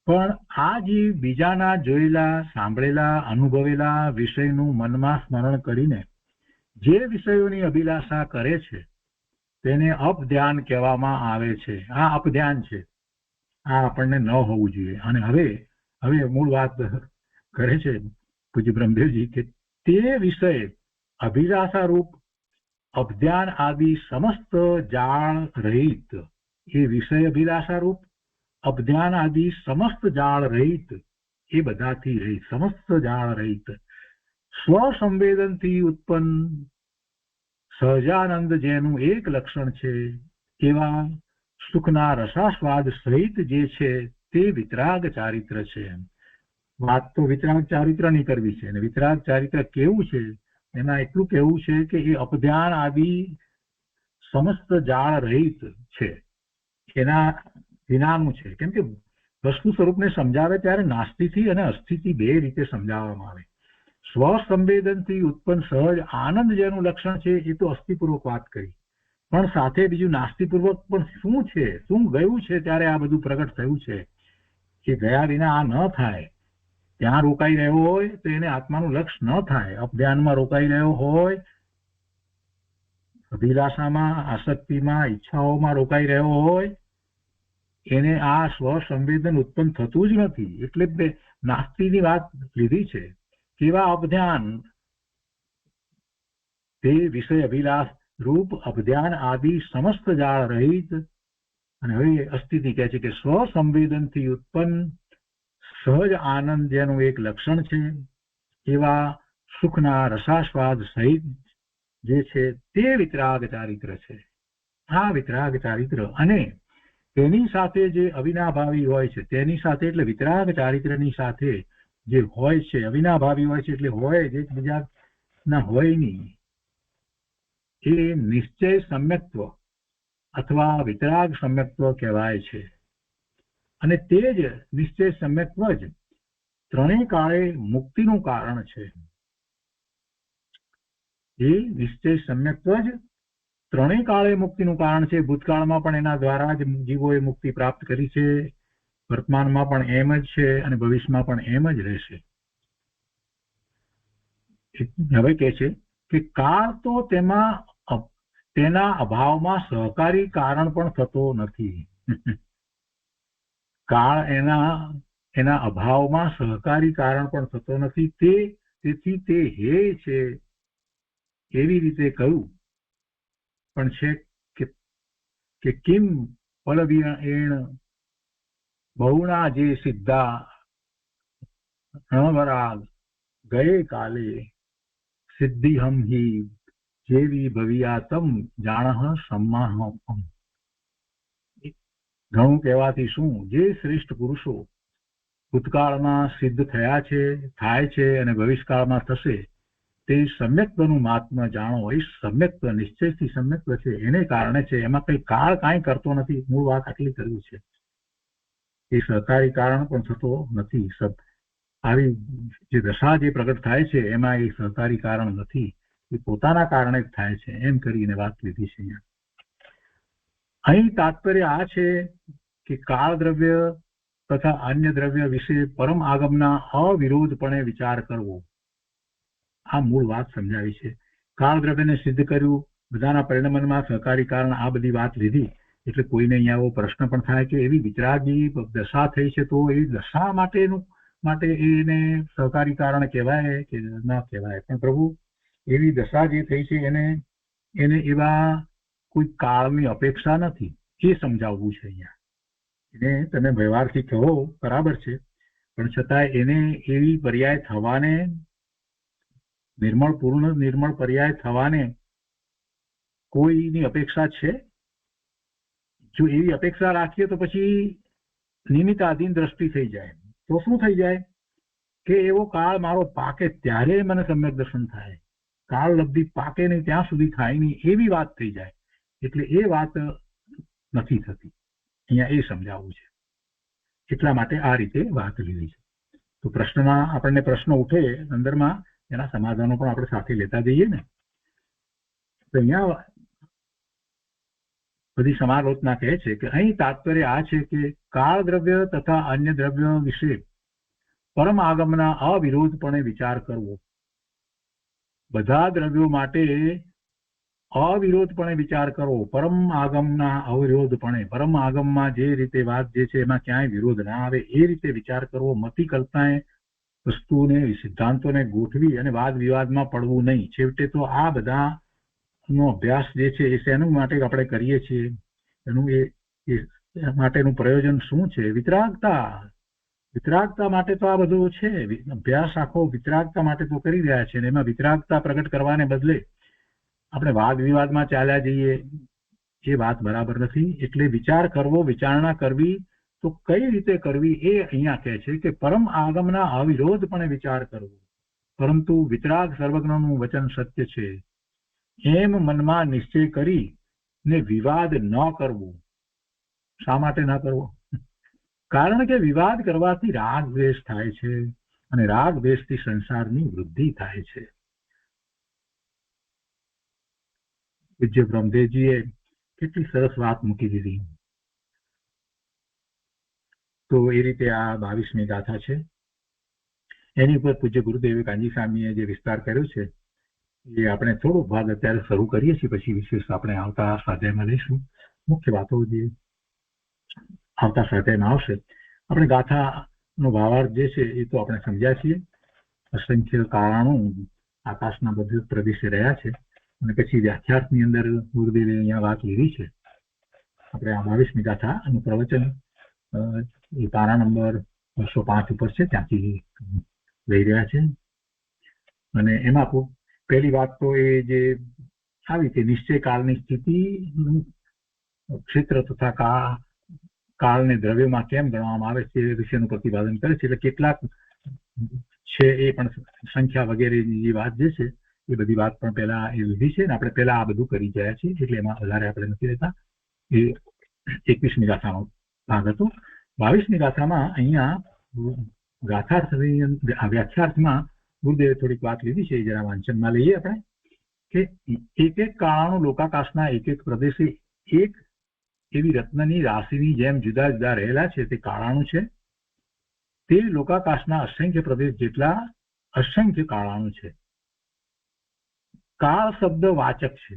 પણ આ જીવ બીજાના જોયેલા, સાંભળેલા, અનુભવેલા વિષયનું મનમાં સ્મરણ કરીને જે વિષયોની અભિલાષા કરે છે તેને અપધ્યાન કહેવામાં આવે છે. આ અપધ્યાન છે. આ આપણને ન હોવું જોઈએ. અને હવે મૂળ વાત કરે છે પૂજ્ય બ્રહ્મદેવજી કે તે વિષય અભિલાષા રૂપ અપધ્યાન આદિ સમસ્ત જાળ રહિત, એ વિષય અભિલાષા રૂપ અપધ્યાન આદિ સમસ્ત જાળ રહિત, એ બધાથી રહિત, સમસ્ત જાળ રહિત, સ્વસંવેદનથી ઉત્પન્ન સહજાનંદ જેનું એક લક્ષણ છે એવા સુખના રસાસ્વાદ સહિત જે છે તે વિતરાગ ચારિત્ર છે. વાત તો વિતરાગ ચારિત્રની કરવી છે. અને વિતરાગ ચારિત્ર કેવું છે એમાં એટલું કહેવું છે કે એ અપધ્યાન આદિ સમસ્ત જાળ રહિત છે, એના વિનાનું છે. કેમ કે વસ્તુ સ્વરૂપને સમજાવે ત્યારે નાસ્તિથી અને અસ્થિથી બે રીતે સમજાવવામાં આવે. સ્વસંવેદનથી ઉત્પન્ન સહજ આનંદ જેનું લક્ષણ છે એ તો અસ્થિપૂર્વક વાત કરી, પણ સાથે બીજું નાસ્તિપૂર્વક પણ શું છે, શું ગયું છે ત્યારે આ બધું પ્રગટ થયું છે. કે ગયા વિના આ ન થાય. ત્યાં રોકાઈ રહ્યો હોય તો એને આત્માનું લક્ષ ન થાય. અપધ્યાનમાં રોકાઈ રહ્યો હોય, અભિલાષામાં, આસક્તિમાં, ઈચ્છાઓમાં રોકાઈ રહ્યો હોય, એને આ સ્વસંવેદન ઉત્પન્ન થતું જ નથી. એટલે નાસ્તિની વાત લીધી છે. કેવા અપધ્યાન? તે વિષય અભિલાષ રૂપ અપધ્યાન આદિ સમસ્ત જાળ રહિત. અને હવે અસ્થિતિ કહે છે કે સ્વસંવેદનથી ઉત્પન્ન સહજ આનંદ જેનું એક લક્ષણ છે એવા સુખના રસાસ્વાદ સહિત જે છે તે વિતરાગ ચારિત્ર છે. આ વિતરાગ ચારિત્ર અને તેની સાથે જે અવિનાભાવી હોય છે, તેની સાથે એટલે વિતરાગ ચારિત્રની સાથે જે હોય છે, અવિનાભાવી હોય છે એટલે હોય જ એકબીજા ના હોય નહીં, એ નિશ્ચય સમ્યક્ત્વ અથવા વિતરાગ સમ્યક્ત્વ કહેવાય છે. અને તે જ નિશ્ચય સમ્યક્ત્વ જ ત્રણેય કાળે મુક્તિનું કારણ છે. એ નિશ્ચય સમ્યક્ત્વ જ ત્રણેય કાળે મુક્તિનું કારણ છે. ભૂતકાળમાં પણ એના દ્વારા જ જીવોએ મુક્તિ પ્રાપ્ત કરી છે, વર્તમાનમાં પણ એમ જ છે અને ભવિષ્યમાં પણ એમ જ રહેશે. હવે કહે છે કે કાળ તો તેના અભાવમાં સહકારી કારણ પણ થતો નથી. કાળ એના અભાવમાં સહકારી કારણ પણ થતો નથી. તેથી તે હે છે એવી રીતે કહ્યું પણ છે કે કિમ ફલવિયેણ બહુણા જે સિદ્ધા ણવરાગ ગયે કાલે સિદ્ધિહમ હિ જેવી ભવિયાતમ જાણહ સમ્માહમ. ઘણું કહેવાથી શું? જે શ્રેષ્ઠ પુરુષો ભૂતકાળમાં સિદ્ધ થયા છે, થાય છે અને ભવિષ્યકાળમાં થશે, તે સમ્યક્ત્વનું મહાત્મ્ય જાણો. એ સમ્યક્ત્વ નિશ્ચયથી સમ્યક્ત્વ છે, એને કારણે છે. એમાં કઈ કાળ કાંઈ કરતો નથી. મૂળ વાત આટલી કરવી છે. એ સહકારી કારણ પણ થતો નથી. આવી જે દશા જે પ્રગટ થાય છે એમાં એ સહકારી કારણ નથી, એ પોતાના કારણે જ થાય છે. એમ કરીને વાત લીધી છે. અહીં તાત્પર્ય આ છે કે કાળ દ્રવ્ય તથા અન્ય દ્રવ્ય વિશે પરમ આગમના અવિરોધપણે વિચાર કરવો. આ મૂળ વાત સમજાવી છે. કાળ દ્રવ્યને સિદ્ધ કર્યું, બધાના પરિણમનમાં સહકારી કારણ, આ બધી વાત લીધી. એટલે કોઈને અહીંયા એવો પ્રશ્ન પણ થાય કે એવી વિતરાગી દશા થઈ છે તો એ દશા માટેનું માટે એને સહકારી કારણ કહેવાય કે ન કહેવાય. પણ પ્રભુ એવી દશા જે થઈ છે એને એવા કોઈ કાળની અપેક્ષા નથી, એ સમજાવવું છે અહીંયા. એને તમે વ્યવહારથી કહો બરાબર છે, પણ છતાં એને એવી પર્યાય થવાને, પૂર્ણ નિર્મળ પર્યાય થવાને કોઈની અપેક્ષા છે? જો એવી અપેક્ષા રાખીએ તો પછી નિમિત્તાધીન દ્રષ્ટિ થઈ જાય. તો શું થઈ જાય કે એવો કાળ મારો પાકે ત્યારે મને સમ્યક દર્શન થાય, કાળ લબ્ધિ પાકે નહીં ત્યાં સુધી થાય નહીં, એવી વાત થઈ જાય. એટલે એ વાત નથી થતી. અહીંયા એ સમજાવવું છે. એટલા માટે આ રીતે વાત લીધી છે. તો પ્રશ્નમાં આપણને પ્રશ્ન ઉઠે અંદરમાં, એના સમાધાનો પણ આપણે સાથે લેતા જઈએ ને. તો અહીંયા બધી સમાલોચના કહે છે કે અહીં તાત્પર્ય આ છે કે કાળ દ્રવ્ય તથા અન્ય દ્રવ્ય વિશે પરમ આગમના અવિરોધપણે વિચાર કરવો. બધા દ્રવ્યો માટે અવિરોધપણે વિચાર કરવો, પરમ આગમના અવિરોધપણે, પરમ આગમમાં જે રીતે વાત જે છે એમાં ક્યાંય વિરોધ ના આવે એ રીતે વિચાર કરવો. મતિ કલ્પનાએ વસ્તુઓને, સિદ્ધાંતોને ગોઠવી અને વાદ વિવાદમાં પડવું નહીં. છેવટે તો આ બધા નો અભ્યાસ જે છે એ શેનું માટે આપણે કરીએ છીએ, એનું એ માટેનું પ્રયોજન શું છે? વિતરાગતા. વિતરાગતા માટે તો આ બધું છે. અભ્યાસ આખો વિતરાગતા માટે તો કરી રહ્યા છે, ને એમાં વિતરાગતા પ્રગટ કરવાને બદલે આપણે વાદ વિવાદમાં ચાલ્યા જઈએ, એ વાત બરાબર નથી. એટલે વિચાર કરવો, વિચારણા કરવી, તો કઈ રીતે કરવી એ અહીંયા કહે છે કે પરમ આગમના અવિરોધપણે વિચાર કરવો, પરંતુ વિતરાગ સર્વજ્ઞનું વચન સત્ય છે એમ મનમાં નિશ્ચય કરી ને વિવાદ ન કરવો. શા માટે ન કરવો? કારણ કે વિવાદ કરવાથી રાગ દ્વેષ થાય છે, અને રાગ દ્વેષથી સંસારની વૃદ્ધિ થાય છે. પૂજ્ય બ્રહ્મદેવજીએ કેટલી સરસ વાત મૂકી દીધી. તો એ રીતે આ 22મી ગાથા છે. એની ઉપર પૂજ્ય ગુરુદેવે કાંજી સ્વામીએ જે વિસ્તાર કર્યો છે એ આપણે થોડોક ભાગ અત્યારે શરૂ કરીએ છીએ, પછી વિશેષ આપણે આવતા સ્વાધ્યાયમાં લઈશું. મુખ્ય વાતો જે આવતા સ્વાધ્યાયમાં આવશે. આપણે ગાથાનો ભાવાર્થ જે છે એ તો આપણે સમજ્યા છીએ. અસંખ્ય કારણો આકાશના બધે પ્રદેશે રહ્યા છે, અને પછી વ્યાખ્યાર્થની અંદર ગુરુદેવે અહીંયા વાત લીધી છે. આપણે આ 22મી ગાથા અને પ્રવચન એ પારા નંબર 205 ઉપર છે, ત્યાંથી લઈ રહ્યા છે. અને એમાં પહેલી વાત તો એ જે આવી કે નિશ્ચય કાળની સ્થિતિ, ક્ષેત્ર તથા કાળને દ્રવ્યમાં કેમ ગણવામાં આવે છે એ વિશેનું પ્રતિપાદન કરે છે. એટલે કેટલાક છે એ પણ સંખ્યા વગેરેની જે વાત જે છે એ બધી વાત પણ પહેલા એ લીધી છે, ને આપણે પહેલા આ બધું કરી ગયા છીએ, એટલે એમાં વધારે આપણે નથી રહેતા. એ 21મી ગાથાનો ભાગ હતો. 22મી ગાથામાં અહીંયા વ્યાખ્યાર્થમાં ગુરુદેવે થોડીક વાત લીધી છે, જરા વાંચનમાં લઈએ આપણે. કે એક એક કાળાનું લોકાકાશના એક એક પ્રદેશે એક એવી રત્નની રાશિની જેમ જુદા જુદા રહેલા છે તે કાળાનું છે. તે લોકાકાશના અસંખ્ય પ્રદેશ જેટલા અસંખ્ય કાળાનું છે. કાળ શબ્દ વાચક છે.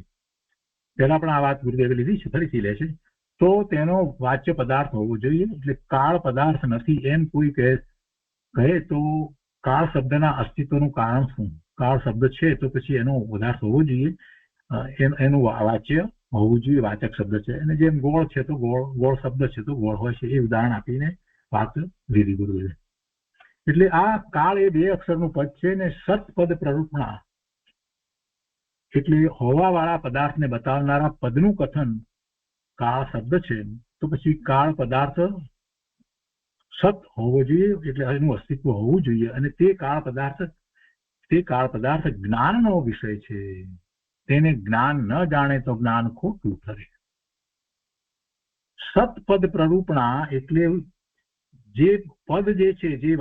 પહેલા પણ આ વાત ગુરુદેવે લીધી છે, ફરીથી લે છે. તો તેનો વાચ્ય પદાર્થ હોવો જોઈએ. એટલે કાળ પદાર્થ નથી એમ કોઈ કહે તો કાળ શબ્દના અસ્તિત્વનું કારણ શું? કાળ શબ્દ છે તો પછી એનો પદાર્થ હોવો જોઈએ, એનું વાચ્ય હોવું જોઈએ, વાચક શબ્દ છે. અને જેમ ગોળ છે તો ગોળ શબ્દ છે તો ગોળ હોય છે, એ ઉદાહરણ આપીને વાત લીધી ગુરુદેવે. એટલે આ કાળ એ 2 અક્ષરનું પદ છે, ને સતપદ પ્રરૂપણા એટલે હોવા વાળા પદાર્થને બતાવનારા પદનું કથન કાળ શબ્દ છે. તો પછી કાળ પદાર્થ સત હોવો જોઈએ, એટલે એનું અસ્તિત્વ હોવું જોઈએ. અને તે કાળ પદાર્થ જ્ઞાનનો વિષય છે. તેને જ્ઞાન ન જાણે તો જ્ઞાન ખોટું ઠરે. સતપદ પ્રરૂપણા એટલે જે પદ જે છે, જે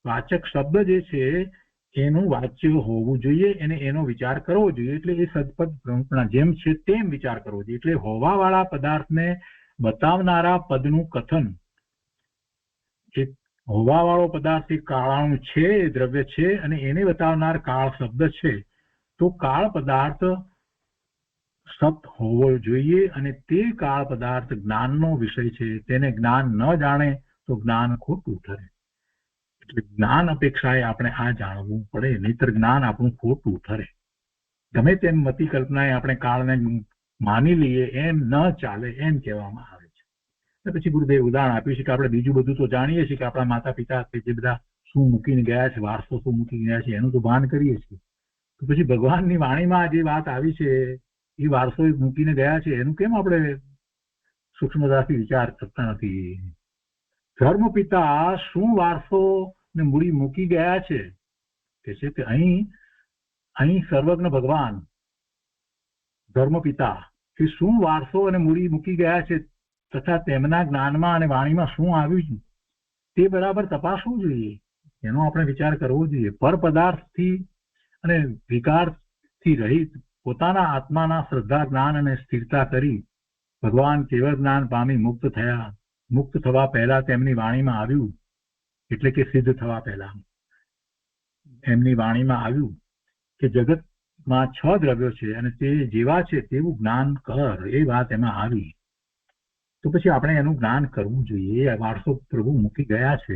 વાચક શબ્દ જે છે એનું વાચ્ય હોવું જોઈએ, અને એનો વિચાર કરવો જોઈએ. એટલે એ સતપદ પ્રરૂપણા જેમ છે તેમ વિચાર કરવો જોઈએ. એટલે હોવા વાળા પદાર્થને બતાવનારા પદનું કથન. હોવા વાળો પદાર્થ એ કાળાનું છે, દ્રવ્ય છે, અને એને બતાવનાર કાળ શબ્દ છે. તો કાળ પદાર્થ સત હોવો જોઈએ, અને તે કાળ પદાર્થ જ્ઞાનનો વિષય છે. તેને જ્ઞાન ન જાણે તો જ્ઞાન ખોટું ઠરે. એટલે જ્ઞાન અપેક્ષાએ આપણે આ જાણવું પડે, નહીતર જ્ઞાન આપણું ખોટું ઠરે. ગમે તેમ મતિ કલ્પનાએ આપણે કાળને માની લઈએ એમ ન ચાલે, એમ કહેવામાં આવે છે. પછી ગુરુદેવ ઉદાહરણ આપ્યું છે કે આપણે બીજું બધું તો જાણીએ છીએ કે આપણા માતા પિતા કે જે બધા શું મૂકીને ગયા છે, વારસો શું મૂકી ગયા છે, એનું તો ભાન કરીએ છીએ. તો પછી ભગવાનની વાણીમાં જે વાત આવી છે એ વારસો મૂકીને ગયા છે એનું કેમ આપણે સૂક્ષ્મતાથી વિચાર કરતા નથી? ધર્મ પિતા શું વારસો ને મૂડી મૂકી ગયા છે કે છે કે અહીં સર્વજ્ઞ ભગવાન ધર્મ પિતા કે શું વારસો અને મૂડી મૂકી ગયા છે તથા તેમના જ્ઞાનમાં અને વાણીમાં શું આવ્યું છે તે બરાબર તપાસવું જોઈએ, એનો આપણે વિચાર કરવો જોઈએ. પર પદાર્થથી અને વિકારથી રહિત પોતાના આત્માના શ્રદ્ધા, જ્ઞાન અને સ્થિરતા કરી ભગવાન કેવળ જ્ઞાન પામી મુક્ત થયા. મુક્ત થવા પહેલા તેમની વાણીમાં આવ્યું, એટલે કે સિદ્ધ થવા પહેલા એમની વાણીમાં આવ્યું કે જગતમાં 6 દ્રવ્યો છે અને તે જેવા છે તેવું જ્ઞાન કર, એ વાત એમાં આવી. તો પછી આપણે એનું જ્ઞાન કરવું જોઈએ. એ વારસો પ્રભુ મૂકી ગયા છે.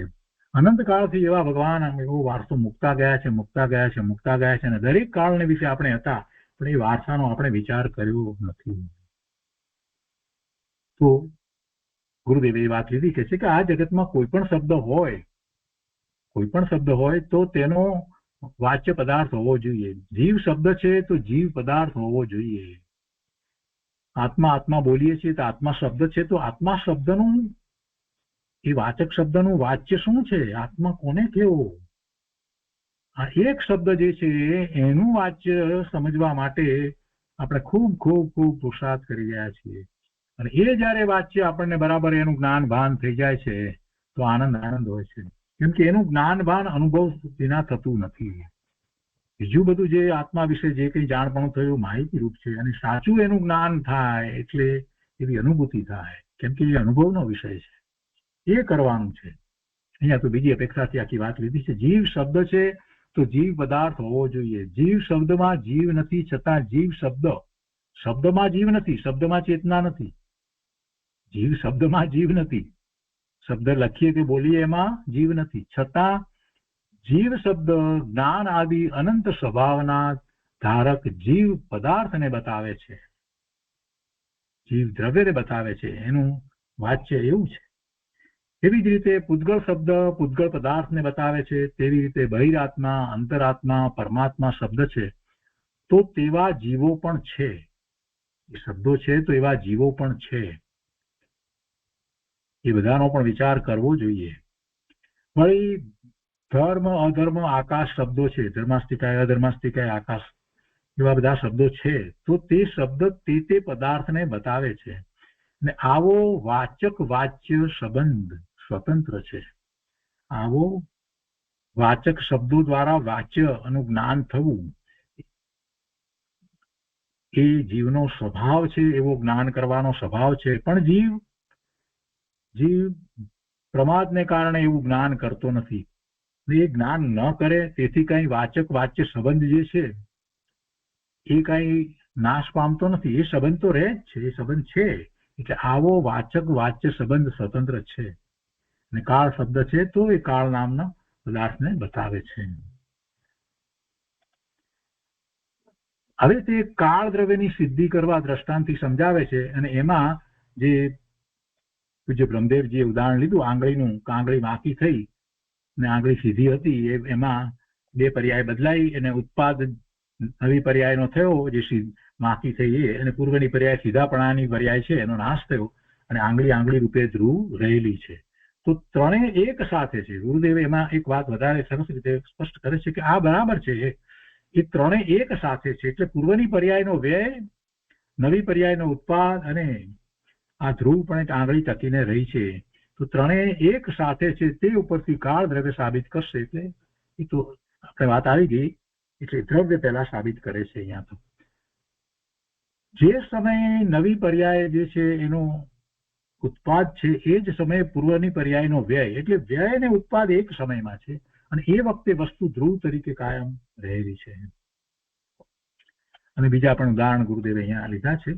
અનંત કાળથી એવા ભગવાન એવો વારસો મૂકતા ગયા છે, મૂકતા ગયા છે, મૂકતા ગયા છે, અને દરેક કાળને વિશે આપણે હતા, પણ એ વારસાનો આપણે વિચાર કર્યો નથી. તો ગુરુદેવે એ વાત લીધી કે છે કે આ જગતમાં કોઈ પણ શબ્દ હોય તો તેનો વાચ્ય પદાર્થ હોવો જોઈએ. જીવ શબ્દ છે તો જીવ પદાર્થ હોવો જોઈએ. આત્મા આત્મા બોલીએ છીએ તો આત્મા શબ્દ છે તો આત્મા શબ્દનું, એ વાચક શબ્દનું વાચ્ય શું છે? આત્મા કોને કહેવો? આ એક શબ્દ જે છે એનું વાચ્ય સમજવા માટે આપણે ખૂબ ખૂબ ખૂબ પુરુષાર્થ કરી રહ્યા છીએ. અને એ જયારે વાચ્ય આપણને બરાબર એનું જ્ઞાન ભાન થઈ જાય છે તો આનંદ હોય છે. કેમ કે એનું જ્ઞાન ભાન અનુભવ વિના થતું નથી. બીજું બધું જે આત્મા વિશે જે કંઈ જાણપણું થયું માહિતી રૂપ છે, અને સાચું એનું જ્ઞાન થાય એટલે એવી અનુભૂતિ થાય, કેમ કે એ અનુભવનો વિષય છે, એ કરવાનું છે. અહીંયા તો બીજી અપેક્ષાથી આખી વાત લીધી છે. જીવ શબ્દ છે તો જીવ પદાર્થ હોવો જોઈએ. જીવ શબ્દમાં જીવ નથી, છતાં જીવ શબ્દમાં જીવ નથી, શબ્દમાં ચેતના નથી. જીવ શબ્દમાં જીવ નથી, શબ્દ લખીએ કે બોલીએ એમાં જીવ નથી, છતાં જીવ શબ્દ જ્ઞાન આદિ અનંત સ્વભાવના ધારક જીવ પદાર્થને બતાવે છે, જીવ દ્રવ્યને બતાવે છે. એનું વાચ્ય એવું છે. એવી જ રીતે પૂતગળ શબ્દ પૂતગળ પદાર્થને બતાવે છે. તેવી રીતે બહિરાત્મા, અંતરાત્મા, પરમાત્મા શબ્દ છે તો તેવા જીવો પણ છે. એ શબ્દો છે તો એવા જીવો પણ છે. એ બધાનો પણ વિચાર કરવો જોઈએ. વળી ધર્મ, અધર્મ, આકાશ શબ્દો છે. ધર્માસ્તિકાય, અધર્માસ્તિકાય, આકાશ, એવા બધા શબ્દો છે તો તે શબ્દ તે પદાર્થને બતાવે છે. ને આવો વાચક વાચ્ય સંબંધ સ્વતંત્ર છે. આવો વાચક શબ્દો દ્વારા વાચ્ય અનું જ્ઞાન થવું એ જીવનો સ્વભાવ છે, એવો જ્ઞાન કરવાનો સ્વભાવ છે. પણ જીવ પ્રમાદને કારણે એવું જ્ઞાન કરતો નથી. એ જ્ઞાન ન કરે તેથી કઈ વાચક વાચ્ય સંબંધ જે છે એ કઈ નાશ પામતો નથી. એ સંબંધ તો રહે જ છે, એ સંબંધ છે. એટલે આવો વાચક વાચ્ય સંબંધ સ્વતંત્ર છે. અને કાળ શબ્દ છે તો એ કાળ નામના પદાર્થને બતાવે છે. હવે તે કાળ દ્રવ્યની સિદ્ધિ કરવા દ્રષ્ટાંતથી સમજાવે છે. અને એમાં જે પૂજ્ય બ્રહ્મદેવજીએ ઉદાહરણ લીધું આંગળીનું, આંગળી વાંકી થઈ ને આંગળી સીધી હતી, એમાં 2 પર્યાય બદલાઈ અને ઉત્પાદ નવી પર્યાયનો થયો, જે વાંકી થઈ એ, અને પૂર્વની પર્યાય સીધાપણાની પર્યાય છે એનો નાશ થયો, અને આંગળી રૂપે ધ્રુવ રહેલી છે. તો ત્રણેય એક સાથે છે. ગુરુદેવ એમાં એક વાત વધારે સરસ રીતે સ્પષ્ટ કરે છે કે આ બરાબર છે, એ ત્રણેય એક સાથે છે. એટલે પૂર્વની પર્યાયનો વ્યય, નવી પર્યાયનો ઉત્પાદ અને આ ધ્રુવ પણ એક આંગળી ટકીને રહી છે. તો ત્રણેય એક સાથે છે. તે ઉપરથી કાળ દ્રવ્ય સાબિત કરશે. એટલે એ તો આપણે વાત આવી ગઈ, એટલે દ્રવ્ય પહેલા સાબિત કરે છે. અહીંયા તો જે સમયે નવી પર્યાય જે છે એનો ઉત્પાદ છે એ જ સમયે પૂર્વની પર્યાયનો વ્યય, એટલે વ્યય અને ઉત્પાદ એક સમયમાં છે. અને એ વખતે વસ્તુ ધ્રુવ તરીકે કાયમ રહેલી છે. અને બીજા પણ ઉદાહરણ ગુરુદેવે અહીંયા લીધા છે.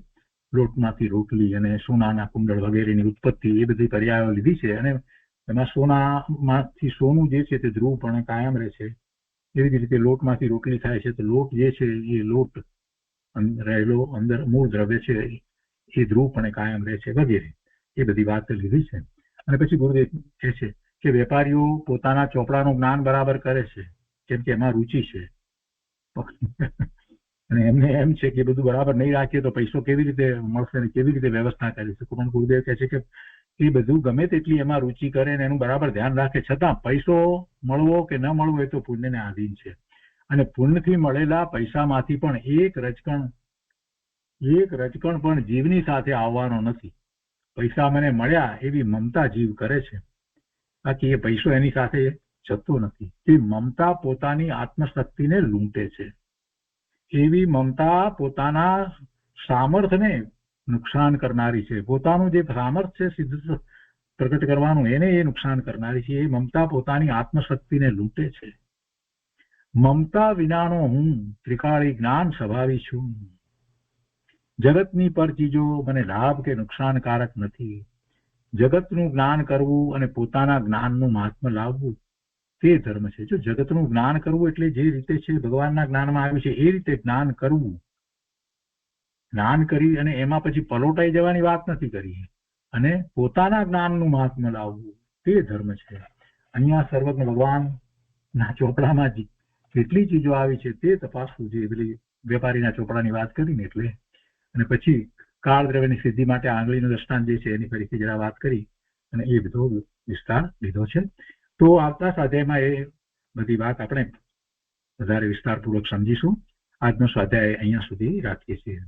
લોટમાંથી રોટલી અને સોનાના કુંડળ વગેરેની ઉત્પત્તિ, એ બધી પર્યાયો લીધી છે. અને એમાં સોનામાંથી સોનું જે છે તે ધ્રુવપણે કાયમ રહે છે. એવી જ રીતે લોટમાંથી રોટલી થાય છે તો લોટ જે છે એ લોટ રહેલો અંદર મૂળ દ્રવ્ય છે એ ધ્રુવપણે કાયમ રહે છે વગેરે એ બધી વાત લીધી છે. અને પછી ગુરુદેવ કહે છે કે વેપારીઓ પોતાના ચોપડાનું જ્ઞાન બરાબર કરે છે કેમ કે એમાં રુચિ છે અને એમને એમ છે કે બધું બરાબર નહીં રાખીએ તો પૈસો કેવી રીતે મળશે ને કેવી રીતે વ્યવસ્થા કરી શકું. પણ ગુરુદેવ કહે છે કે એ બધું ગમે તેટલી એમાં રુચિ કરે ને એનું બરાબર ધ્યાન રાખે છતાં પૈસો મળવો કે ન મળવો એ તો પુણ્યને આધીન છે. અને પુણ્યથી મળેલા પૈસામાંથી પણ એક રજકણ પણ જીવની સાથે આવવાનો નથી. પૈસા મને મળ્યા એવી મમતા જીવ કરે છે, બાકી એ પૈસો એની સાથે જતો નથી. તે મમતા પોતાની આત્મશક્તિને લૂંટે છે. એવી મમતા પોતાના સામર્થ્યને નુકસાન કરનારી છે. પોતાનું જે સામર્થ્ય સિદ્ધ પ્રગટ કરવાનું એને એ નુકસાન કરનારી છે. એ મમતા પોતાની આત્મશક્તિને લૂંટે છે. મમતા વિનાનો હું ત્રિકાળી જ્ઞાન સ્વભાવી છું. જગતની પર ચીજો મને લાભ કે નુકસાનકારક નથી. જગતનું જ્ઞાન કરવું અને પોતાના જ્ઞાનનું મહાત્મ્ય લાવવું તે ધર્મ છે. જો જગતનું જ્ઞાન કરવું એટલે જે રીતે છે ભગવાનના જ્ઞાનમાં આવ્યું છે એ રીતે જ્ઞાન કરવું, જ્ઞાન કરી અને એમાં પછી પલોટાઈ જવાની વાત નથી કરી, અને પોતાના જ્ઞાનનું મહાત્મ્ય લાવવું તે ધર્મ છે. અહીંયા સર્વજ્ઞ ભગવાનના ચોપડામાં કેટલી ચીજો આવી છે તે તપાસવું જોઈએ. પેલી વેપારીના ચોપડાની વાત કરીને એટલે. અને પછી કાળ દ્રવ્યની સિદ્ધિ માટે આંગળીનું દ્રષ્ટાંત જે છે એની ફરીથી જરા વાત કરી અને એ બધો વિસ્તાર લીધો છે. તો આવતા સ્વાધ્યાયમાં એ બધી વાત આપણે વધારે વિસ્તારપૂર્વક સમજીશું. આજનો સ્વાધ્યાય અહીંયા સુધી રાખીએ છીએ.